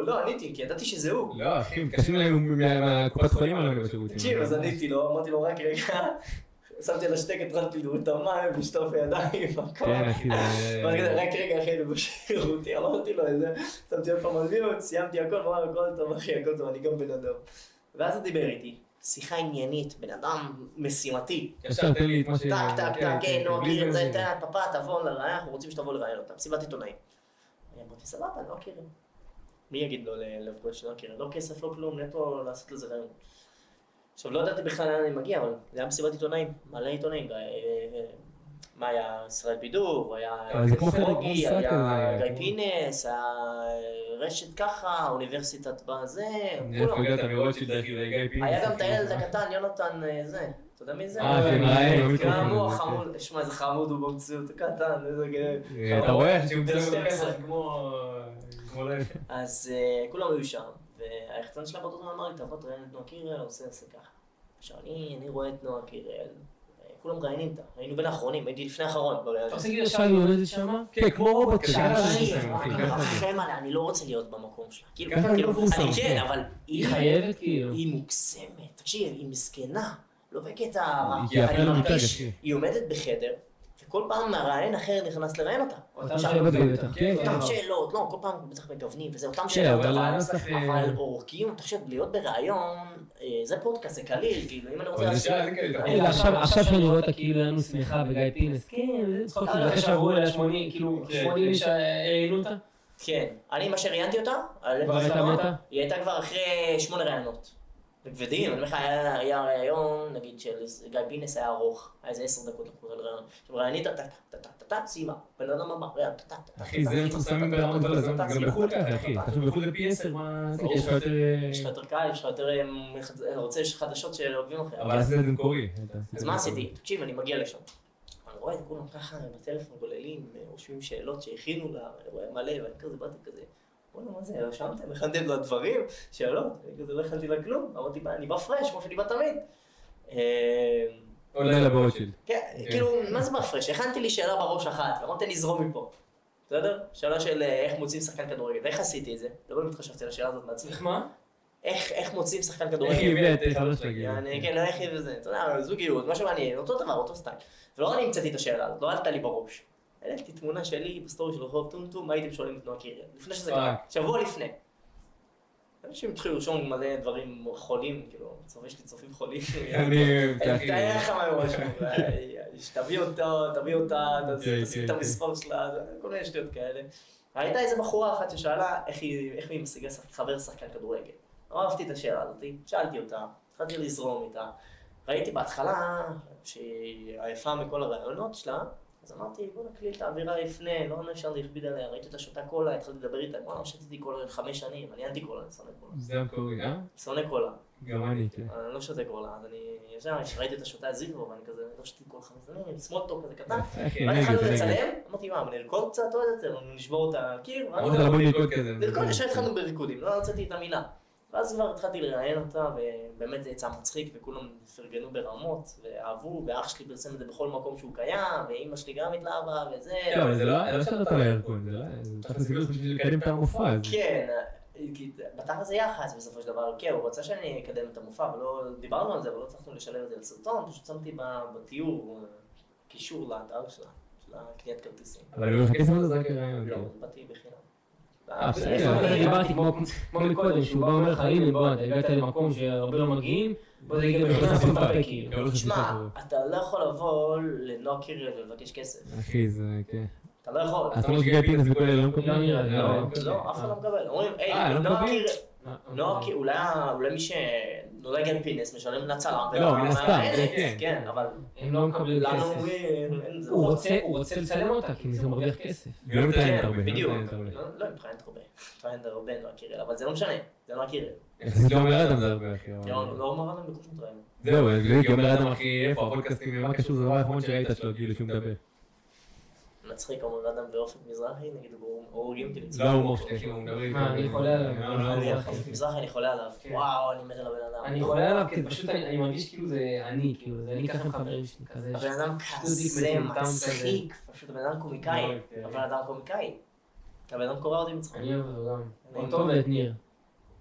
לא עניתי, כי ידעתי שזה הוא. לא, אחי, מתקשרים אליהם מהקופת חולים, אני לא ענית בשירותים. תקשיב, אז עניתי לו, אמרתי לו רק רגע, שמתי על השתק, התחלתי לדבר את המים, לשטוף ידיים, כן, אחי, רק רגע אחרי בשירותים, אמרתי לו את זה, שמתי עוד פעם על מיוט, סיימתי הכל, אמר הכל טוב אחי, הכל טוב, אני גם בן אדם. ואז הוא דיבר איתי. שיחה עניינית, בן אדם משימתי. ישר תן לי את מה ש... טק, כן, לא, מכיר את זה, פאפה, תבוא לראיין, אנחנו רוצים שתבוא לראיין אותה, מסיבת עיתונאים. אמרתי, סבבה, לא מכירים. מי יגיד לו לפגוש שלא מכירים? לא כסף, לא כלום, נטו לעשות לזה ראיון. עכשיו, לא ידעתי בכלל לאן אני מגיע, אבל זה היה מסיבת עיתונאים, מלא עיתונאים. מה היה? ישראל בידור, היה פרוגי, היה גיא פינס, היה רשת ככה, אוניברסיטת בזה, איפה הגעת מרוטשילד, גיא פינס? היה גם את הילד הקטן, יונתן זה, אתה יודע מי זה? כן, גם הוא החמוד, שמע איזה חמוד הוא במציאות, קטן, איזה גאה. אתה רואה שהוא מצטער כמו... אז כולם היו שם, והיחצן שלה באותו זמן אמר לי, תבוא תראיין את נועה קירל, עושה ככה. עכשיו אני רואה את נועה קירל, כולם ראיינים אותה, היינו בין האחרונים, הייתי לפני האחרון בראיון. אתה רוצה להגיד לשי יולדת שמה? כן, כמו רובוט כזה. אני מרחם עליה, אני לא רוצה להיות במקום שלה. ככה אני לא מפורסם. אני כן, אבל היא חייבת כאילו. היא מוקסמת, תקשיב, היא מסכנה, לא בקטע... היא עומדת בחדר, וכל פעם מהראיין אחר נכנס לראיין אותה. אותם שאלות בטח. אותם שאלות, לא, כל פעם בטח מגוונים, וזה אותם שאלות, אבל אורקים, תחשוב, להיות בראיון, זה פודקאסט, זה קליל, כאילו, אם אני רוצה לעשות... עכשיו שאני רואה אותה כאילו היה לנו שמחה בגיא פינס, כן, צחוק, אחרי שעברו אליה 80, כאילו 80 איש ראיינו אותה? כן, אני מה שראיינתי אותה, היא הייתה כבר אחרי 8 ראיונות. וכבדים, אני אומר לך, היה ראיון, נגיד של גיא פינס היה ארוך, היה איזה 10 דקות לקרוא על ראיון. עכשיו ראיינית, סיימה, בן אדם הבא, ראיין, אחי, זה מפורסמים ברמות על הזמן, גם בחו"ל ככה, אחי. תחשוב בחו"ל זה פי 10, מה... יש לך יותר קל, יש לך יותר... רוצה, יש חדשות שעוקבים אחרי. אבל עשית את זה מקורי. אז מה עשיתי? תקשיב, אני מגיע לשם. אני רואה את כולם ככה בטלפון גוללים, רושמים שאלות שהכינו לה, אני רואה מלא, ואני כזה באתי כזה. בוא'נה, מה זה, רשמתם? הכנתם לה דברים? שאלות? אני כזה לא הכנתי לה כלום, אמרתי, אני בא פרש, כמו שאני בא תמיד. עולה לברוטשילד. כן, כאילו, מה זה בא פרש? הכנתי לי שאלה בראש אחת, אמרתי נזרום מפה. בסדר? שאלה של איך מוצאים שחקן כדורגל, ואיך עשיתי את זה? לא באמת חשבתי על השאלה הזאת מעצמי. איך מה? איך מוצאים שחקן כדורגל? איך היא הביאה את חלוש רגיל. כן, לא איך היא וזה, אתה יודע, זוגיות, משהו מעניין, אותו דבר, אותו סטייל. ולא אני המצאתי את השאלה הזאת, לא עלתה לי בראש. העליתי תמונה שלי בסטורי של רחוב טומטום, מה הייתם שואלים את נועה קירל, לפני שזה קרה, שבוע לפני. אנשים התחילו לרשום מלא דברים חולים, כאילו, יש לי צופים חולים. אני מתאר לך מה משהו, תביא אותה, תשים את המספר שלה, כל מיני שטויות כאלה. הייתה איזו בחורה אחת ששאלה איך היא משיגה חבר שחקן כדורגל. לא אהבתי את השאלה הזאת, שאלתי אותה, התחלתי לזרום איתה. ראיתי בהתחלה שהיא עייפה מכל הרעיונות שלה, אז אמרתי, בוא נקליט את האווירה לפני, לא נשאר להכביד עליה, ראיתי אותה שותה קולה, התחלתי לדבר איתה, וואלה, שתיתי קולה 5 שנים, אני אנטי קולה, אני שונא קולה. זה המקורי, שונא קולה. גם אני, כן. אני לא שותה קולה, אז אני ישר, ראיתי אותה שותה זיגרו, ואני כזה, לא שתיתי קולה 5 שנים, סמולטוק כזה קטן. ואני התחלנו לצלם, אמרתי, מה, נרקוד קצת עוד יותר, נשבור את הקיר, התחלנו בריקודים, לא רציתי את המילה. ואז כבר התחלתי לראיין אותה, ובאמת זה יצא מצחיק, וכולם פרגנו ברמות, ואהבו, ואח שלי פרסם את זה בכל מקום שהוא קיים, ואמא שלי גם התלהבה, וזה... כן, אבל זה לא שאלת על הארגון, זה לא... צריך לסגור בשביל לקדם את המופע הזה. כן, בתכל'ס זה יחס בסופו של דבר, כן, הוא רצה שאני אקדם את המופע, ולא דיברנו על זה, אבל לא צריכנו לשלם את זה לסרטון, פשוט שמתי בתיאור קישור לאתר שלה, של הקניית כרטיסים. אבל אני לא הכסף הזה זה רק רעיון. לא, באתי בחינם. דיברתי כמו מקודם, שהוא בא ואומר לך, הנה בוא, אתה הגעת למקום שהרבה לא מגיעים, בוא תגיד בכלל סופה כאילו. תשמע, אתה לא יכול לבוא לנועה קירל ולבקש כסף. אחי, זה כן. אתה לא יכול. אתה לא שגיא פינס וכל אלה לא מקבלים? לא, אף אחד לא מקבל. אומרים, היי, נועה קירל, אולי מי שנולד גיא פינס משלם לצלם. לא, מן הסתם, כן, אבל... הם לא מקבלים כסף. הוא רוצה לצלם אותה, כי זה מרוויח כסף. ולא מתראיינת הרבה. בדיוק. לא, מתראיינת הרבה נועה קירל, אבל זה לא משנה, זה נועה קירל. יחסית לעומר אדם זה הרבה, אחי. לא אומר אדם בקושי מתראיין. זהו, כי עומר אדם, אחי, איפה הפודקאסטים, מה קשור, זה דבר האחרון שראית שלו, כאילו, שהוא מדבר. מצחיק, אומר אדם באופק מזרחי, נגיד, הורגים אותי לא ההומור שלי, הוא מדבר איתו. אני חולה עליו. אופק מזרחי אני חולה עליו. וואו, אני מת על הבן אדם. אני חולה עליו כי פשוט אני מרגיש כאילו זה אני, כאילו, זה אני ככה עם חברים שלי כזה. הבן אדם כזה מצחיק, פשוט הבן אדם קומיקאי. הבן אדם קומיקאי. הבן אדם קורא אותי מצחיק. אני אוהב אותו גם. הוא טוב ואת ניר.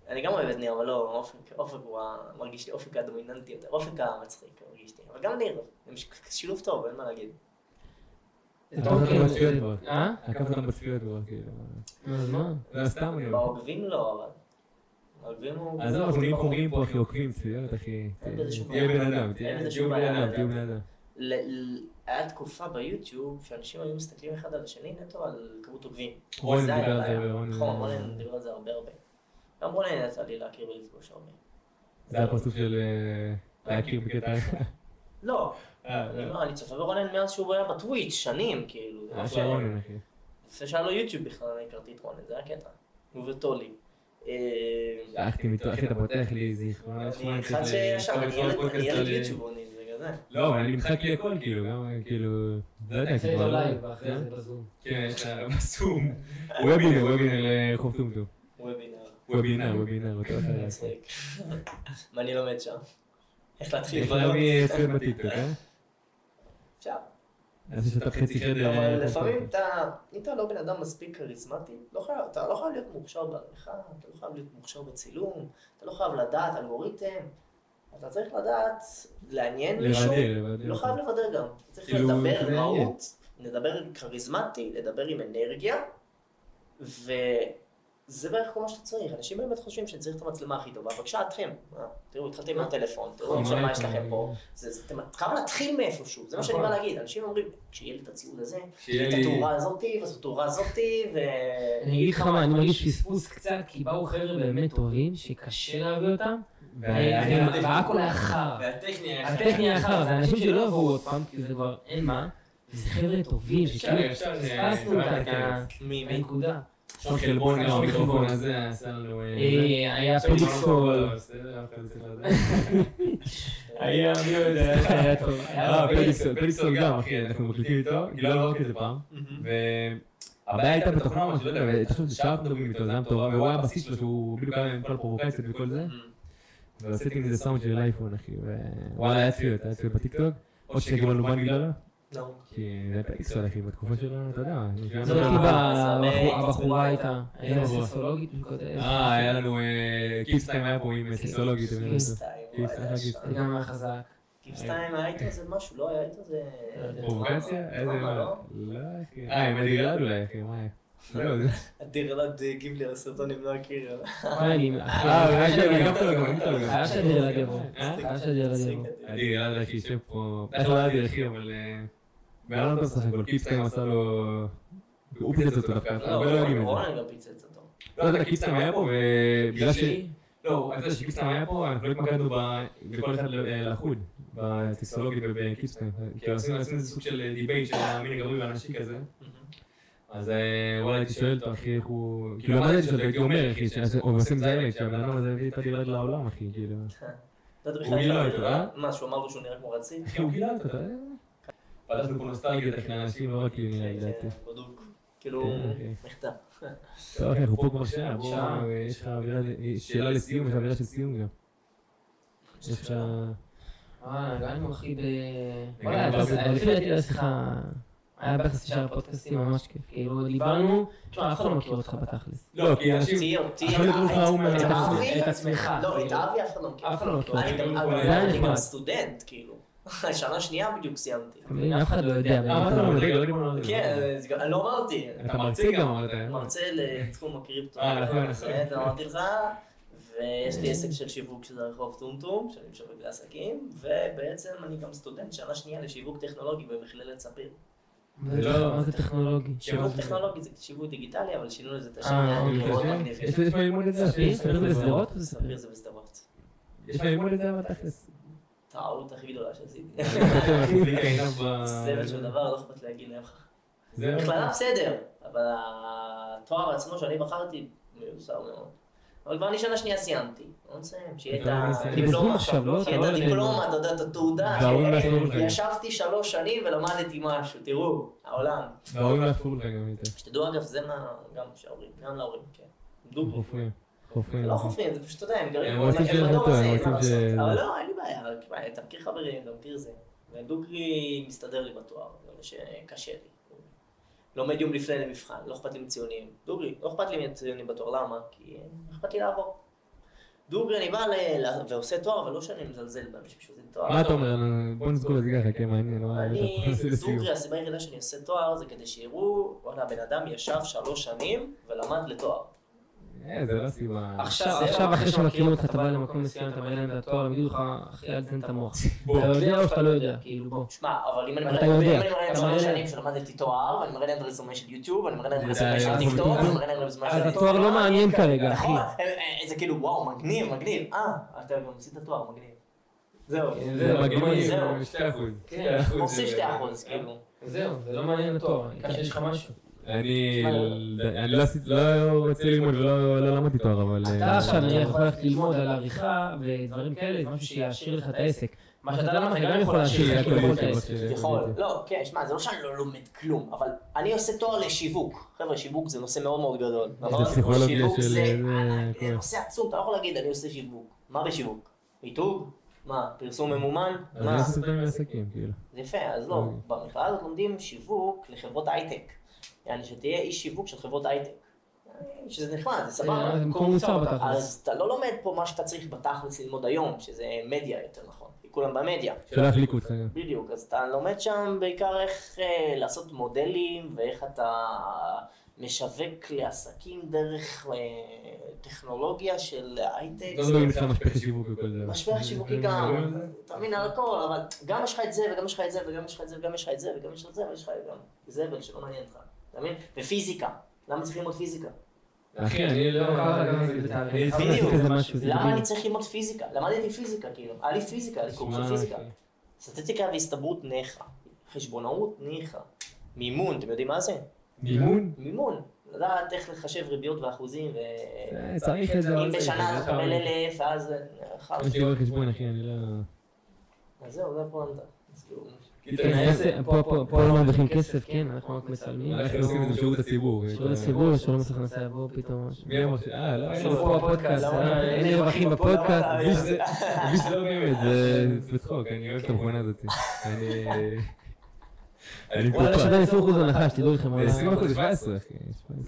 אני גם אוהב את ניר, אבל לא, אופק הוא מרגיש לי אופק הדומיננטי יותר. אופק המצחיק מרגיש לי. אבל גם ניר, הם שילוב טוב, אין מה להגיד. עקף אותם בצפיות כבר, כאילו. אז מה? לא, סתם אני אומר. בעוקבים לא, אבל. בעוקבים הוא... אז לא, אנחנו נהיים חומרים פה, אחי, עוקבים צפיות, אחי. תהיה בן אדם, תהיו בן אדם. היה תקופה ביוטיוב שאנשים היו מסתכלים אחד על השני נטו על כמות עוקבים. רונן דיבר על זה, נכון, רונן דיבר על זה הרבה. גם רונן יצא לי להכיר ולפגוש הרבה. זה הפרצוף של להכיר בקטע. לא, אני צופה ברונן מאז שהוא היה בטוויץ' שנים, כאילו. רונן, אחי. לפני שהיה לו יוטיוב בכלל, אני הכרתי את רונן, זה היה קטע. הוא וטולי. הלכתי מתו, איך אתה פותח לי זיכרון? אני אחד שישר, אני ילד יוטיובוני, זה כזה. לא, אבל אני נמחק לי הכל, כאילו, גם, כאילו, לא יודע, זה לא לייב, ואחרי זה בזום. כן, יש לה בזום. וובינר לחוף טומטום. וובינר, אותו אחר. מצחיק. מה אני לומד שם? איך להתחיל איך להביא צפיות בטיקטוק, אפשר. אז יש לך חצי חדר. אבל לפעמים אם אתה לא בן אדם מספיק כריזמטי, אתה לא חייב להיות מוכשר בעריכה, אתה לא חייב להיות מוכשר בצילום, אתה לא חייב לדעת אלגוריתם, אתה צריך לדעת לעניין מישהו, לא חייב לבדר גם. אתה צריך לדבר רהוט, לדבר כריזמטי, לדבר עם אנרגיה, וזה בערך כל מה שאתה צריך. אנשים באמת חושבים שצריך את המצלמה הכי טובה, בבקשה אתכם. תראו, התחלתם עם הטלפון, תראו עכשיו מה יש לכם פה. אתם חייבים להתחיל מאיפשהו, זה מה שאני בא להגיד. אנשים אומרים, כשיהיה לי את הציוד הזה, שיהיה לי את התאורה הזאתי, וזאת התאורה הזאתי, אני אגיד לך מה, אני מרגיש פספוס קצת, כי באו חבר'ה באמת טובים, שקשה להביא אותם, והכל היה חרא. והטכניה היה חרא, זה אנשים שלא יבואו עוד פעם, כי זה כבר אין מה, וזה חבר'ה טובים, שכאילו פספסנו את הנקודה. שון חלבון, המיקרופון הזה, עשה לנו... היה פליקסול. היה, מי יודע, היה טוב. פליקסול גם, אחי, אנחנו מקליטים איתו, גילה לא רק איזה פעם. והבעיה הייתה בתוכנה ממש, לא יודע, תחשוב, זה שעה מדברים איתו, זה היה מטורף, והוא היה בסיס שלו, שהוא בדיוק היה עם כל הפרובוקציות וכל זה. ועשיתי מזה סאונד של אייפון, אחי, ווואלה, היה צפיות בטיקטוק, עוד שתגיעו לנו בן בגללו. לא. כי זה פליקסול, אחי, בתקופה שלו, אתה יודע. זאת הבחורה הייתה, היה סקסולוגית, היה לנו, קיפסטיים היה פה עם סקסולוגית. זה גם היה חזק. קיפסטיים היה איתו זה משהו, לא היה איתו זה... פרובוקציה? איזה מה? לא, אחי. עם אדירלד אולי, אחי, מה היה? אדירלד הגיב לי על הסרטונים, לא הכיר. היה שאדירלד יבוא. אדירלד אחי, יושב פה... איך לא אדיר אחי, אבל... בעיה לא טוב סך הכל, קיפסטיים עשה לו... הוא פיצץ אותו דווקא, הרבה לא יודעים את זה. רונן גם פיצץ אותו. לא יודע, קיפסטיים היה פה ובגלל ש... לא, אני יודע שקיפסטיים היה פה, אנחנו לא התמקדנו בכל אחד לחוד, בטקסטולוגית ובקיפסטיים. כאילו עשינו איזה סוג של דיבייט של המין הגברי והנשי כזה. אז וואלה הייתי שואל אותו אחי איך הוא... כאילו מה הייתי שואל, הייתי אומר אחי, שעושים זיירת, שהבן אדם הזה הביא את הדירד לעולם אחי, כאילו... הוא גילה אותו, מה, שהוא אמר לו שהוא נראה כמו רציף? אחי, הוא גילה אותו, אתה יודע? פתחנו פה נוסטלגיה אחי לאנשים, לא רק לי נראה לי דעתי. בדוק, כאילו, מחטא. טוב אחי, אנחנו פה כבר שעה, בוא, יש לך שאלה לסיום, יש אווירה של סיום גם. אפשר... נגענו אחי ב... וואלה, לפי דעתי לא שיחה... היה ביחס לשאר הפודקאסטים ממש כיף, כאילו דיברנו, תשמע, אף אחד לא מכיר אותך בתכלס. לא, כי אנשים... את עצמך. לא, את אבי אף אחד לא מכיר. אף אחד לא מכיר. אני גם סטודנט, כאילו. שנה שנייה בדיוק סיימתי. אף אחד לא יודע. כן, אני לא אמרתי. אתה מרצה גם אמרת. מרצה לתחום הקריפטו. אמרתי לך, ויש לי עסק של שיווק שזה רחוב טומטום, שאני משווק לעסקים, ובעצם אני גם סטודנט שנה שנייה לשיווק טכנולוגי במכללת ספיר. מה זה טכנולוגי? שיווק טכנולוגי זה שיווק דיגיטלי, אבל שינו לזה את השם, היה מאוד מגניב. יש מה ללמוד את זה? ספיר זה בשדרות? ספיר זה בשדרות. יש מה ללמוד את זה אבל תכלס. טעות הכי גדולה שעשיתי. סבל של דבר, לא אכפת להגיד לך. מכללה בסדר, אבל התואר עצמו שאני בחרתי מיוסר מאוד. אבל כבר אני שנה שנייה סיימתי. לא נסיים, שיהיה את בזום עכשיו, לא? שיהיה את הדיפלומה, אתה יודע, את התעודה. ישבתי 3 שנים ולמדתי משהו, תראו, העולם. וההורים לא יפרו לך גם יותר. שתדעו אגב, זה מה, גם שההורים, גם להורים, כן. חופרים. לא חופרים, זה פשוט, אתה יודע, הם גרים הם רוצים שיהיה לך טוב, הם רוצים ש... אבל לא, אין לי בעיה, אתה מכיר חברים, אתה מכיר זה. ודוגרי מסתדר לי בתואר, זה שקשה לי. לומד יום לפני למבחן, לא אכפת לי מציונים. דוגרי, לא אכפת לי מציונים בתואר, למה? כי אכפת לי לעבור. דוגרי, אני בא ועושה תואר, אבל לא שאני מזלזל באנשים שעושים תואר. מה אתה אומר? בוא נסגור את זה ככה, כן, מעניין. דוגרי, הסיבה היחידה שאני עושה תואר זה כדי שיראו, וואלה, הבן אדם ישב 3 שנים ולמד לתואר. זה לא סיבה. עכשיו אחרי שמכירים אותך, אתה בא למקום מסוים, אתה מראה להם את התואר, הם יגידו לך, אחי, אל תתן את המוח. אתה יודע או שאתה לא יודע, כאילו, בוא. שמע, אבל אם אני מראה להם 3 שנים שלמדתי תואר, ואני מראה להם את הרזומה של יוטיוב, ואני מראה להם את הרזומה של טיקטוק, ואני מראה להם את הרזומה של... אז התואר לא מעניין כרגע, אחי. זה כאילו, וואו, מגניב. אתה גם עשית תואר, מגניב. זהו. זה מגניב, זהו. 2%. כן, מוסיף 2%, כאילו. זהו, זה לא מעניין התואר, אני חושב שיש לך משהו. אני לא רוצה ללמוד ולא למדתי תואר, אבל... אתה עכשיו יכול ללכת ללמוד על עריכה ודברים כאלה, זה משהו שיעשיר לך את העסק. מה שאתה למדת גם יכול להשאיר לך את העסק. יכול, לא, כן, שמע, זה לא שאני לא לומד כלום, אבל אני עושה תואר לשיווק. חבר'ה, שיווק זה נושא מאוד מאוד גדול. זה פסיכולוגיה שיווק של... זה נושא עצום, אתה לא יכול להגיד, אני עושה שיווק. מה בשיווק? מיתוג? מה, פרסום ממומן? אז אני עושה סרטונים לעסקים, כאילו. זה יפה, אז לא, במכללה הזאת לומדים שיווק לחברות הייטק. יעני שתהיה איש שיווק של חברות הייטק. שזה נחמד, זה סבבה. זה מקום מוצר בתכלס. אז אתה לא לומד פה מה שאתה צריך בתכלס ללמוד היום, שזה מדיה יותר נכון. כולם במדיה. שלא יחליקו אותך גם. בדיוק, אז אתה לומד שם בעיקר איך לעשות מודלים, ואיך אתה משווק לעסקים דרך טכנולוגיה של הייטק. לא מדברים לך משפך שיווק וכל זה. משפך שיווקי גם, אתה מבין על הכל, אבל גם יש לך את זה, וגם יש לך את זה, וגם יש לך את זה, וגם יש לך את זה, וגם יש לך את זה, ויש לך גם זבל שלא מעניין אותך. אתה מבין? ופיזיקה. למה צריך ללמוד פיזיקה? אחי, אני לא... בדיוק. למה אני צריך ללמוד פיזיקה? למדתי פיזיקה, כאילו. היה לי פיזיקה, היה לי קורס של פיזיקה. סטטיסטיקה והסתברות ניחא. חשבונאות ניחא. מימון, אתם יודעים מה זה? מימון? מימון. לדעת איך לחשב ריביות ואחוזים ו... צריך את זה. אם בשנה אתה מקבל 1,000, אז... יש לי רואה חשבון, אחי, אני לא... אז זהו, זה הפואנטה. פה לא מרוויחים כסף, כן, אנחנו רק מצלמים. אנחנו עושים את זה בשירות הציבור. שירות הציבור, שלא מס הכנסה יבוא פתאום משהו. מי אמר ש... לא, יש לנו פה בפודקאסט, אין רווחים בפודקאסט. מי שלא באמת, זה בצחוק, אני אוהב את המכונה הזאת. אני פה וואלה, שווה 20% הנחה, שתדעו לכם. 20% 17, אחי.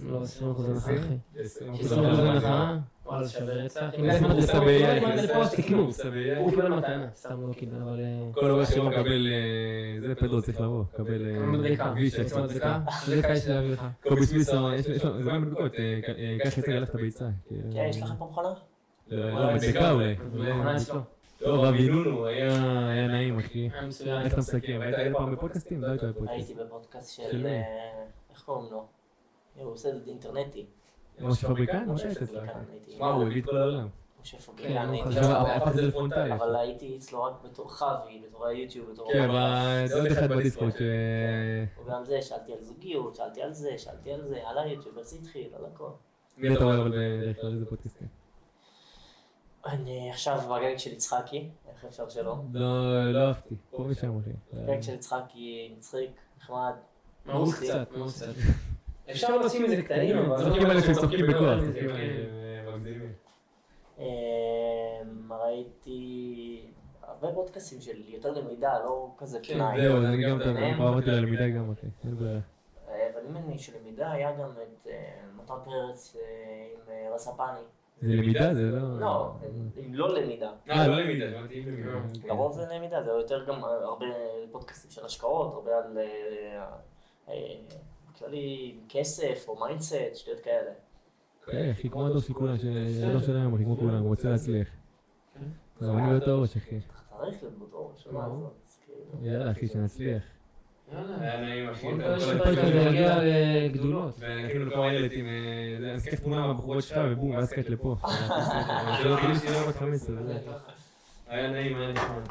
לא, 20% הנחה, אחי. 20% 20% הנחה. וואלה, זה שווה רצח. אם יש מנת לפה, אז תקנו. הוא קיבל מתנה, סתם לא קיבל, אבל... כל אורך שלא מקבל... זה פדרו צריך לבוא, קבל... מדבקה. מדבקה. מדבקה יש להביא לך. קובי סמיסון, זה מה מדבקות, קח יצא ללכת הביצה. כן, יש לך פה מכונה? לא, מדבקה אולי. מכונה אצלו. טוב, אבינונו, היה נעים, אחי. היה מצוין. איך אתה מסכם? היית פעם בפודקאסטים? לא היית בפודקאסט. הייתי בפודקאסט של... איך קוראים לו? הוא עושה את זה אינטרנטי. משה פבריקן? משה היית אצלך. וואו, הוא הביא את כל העולם. משה פבריקן הייתי. הפך את זה לפרונטלי. אבל הייתי אצלו רק בתור חווי, בתור היוטיוב, בתור... כן, זה עוד אחד בדיסקורד ש... וגם זה, שאלתי על זוגיות, שאלתי על זה, שאלתי על זה, על היוטיוב, איך זה התחיל, על הכל. מי אתה רואה אבל בדרך כלל איזה פודקאסטים? אני עכשיו בגג של יצחקי, איך אפשר שלא? לא אהבתי, פה ושם אחי. בגג של יצחקי, מצחיק, נחמד. מעוז קצת, מעוז קצת. אפשר להוציא מזה קטעים, אבל... צוחקים עליהם שצוחקים בכוח. ראיתי הרבה פודקאסטים של יותר למידה, לא כזה פנאי. זהו, אני גם עברתי ללמידה גם אחי, אין בעיה. אבל אם אני של למידה היה גם את מתן פרץ עם רספני. זה למידה? זה לא... לא, אם לא למידה. לא למידה, הבנתי. לרוב זה למידה, זה יותר גם הרבה פודקאסטים של השקעות, הרבה על כללי כסף או מיינדסט, שטויות כאלה. כן, אחי, כמו הדור של כולם, שהדור של היום, אחי, כמו כולם, הוא רוצה להצליח. אבל אני באותו ראש, אחי. צריך להיות באותו ראש, מה זאת? יאללה, אחי, שנצליח. יאללה. היה נעים, אחי. פרק הזה יגיע לגדולות. ואנחנו כמה ילד עם... אני אסקט תמונה מהבחורות שלך ובום, ואז סקט לפה. זה לא תמיד שיהיה בת 15. היה נעים, היה נחמד.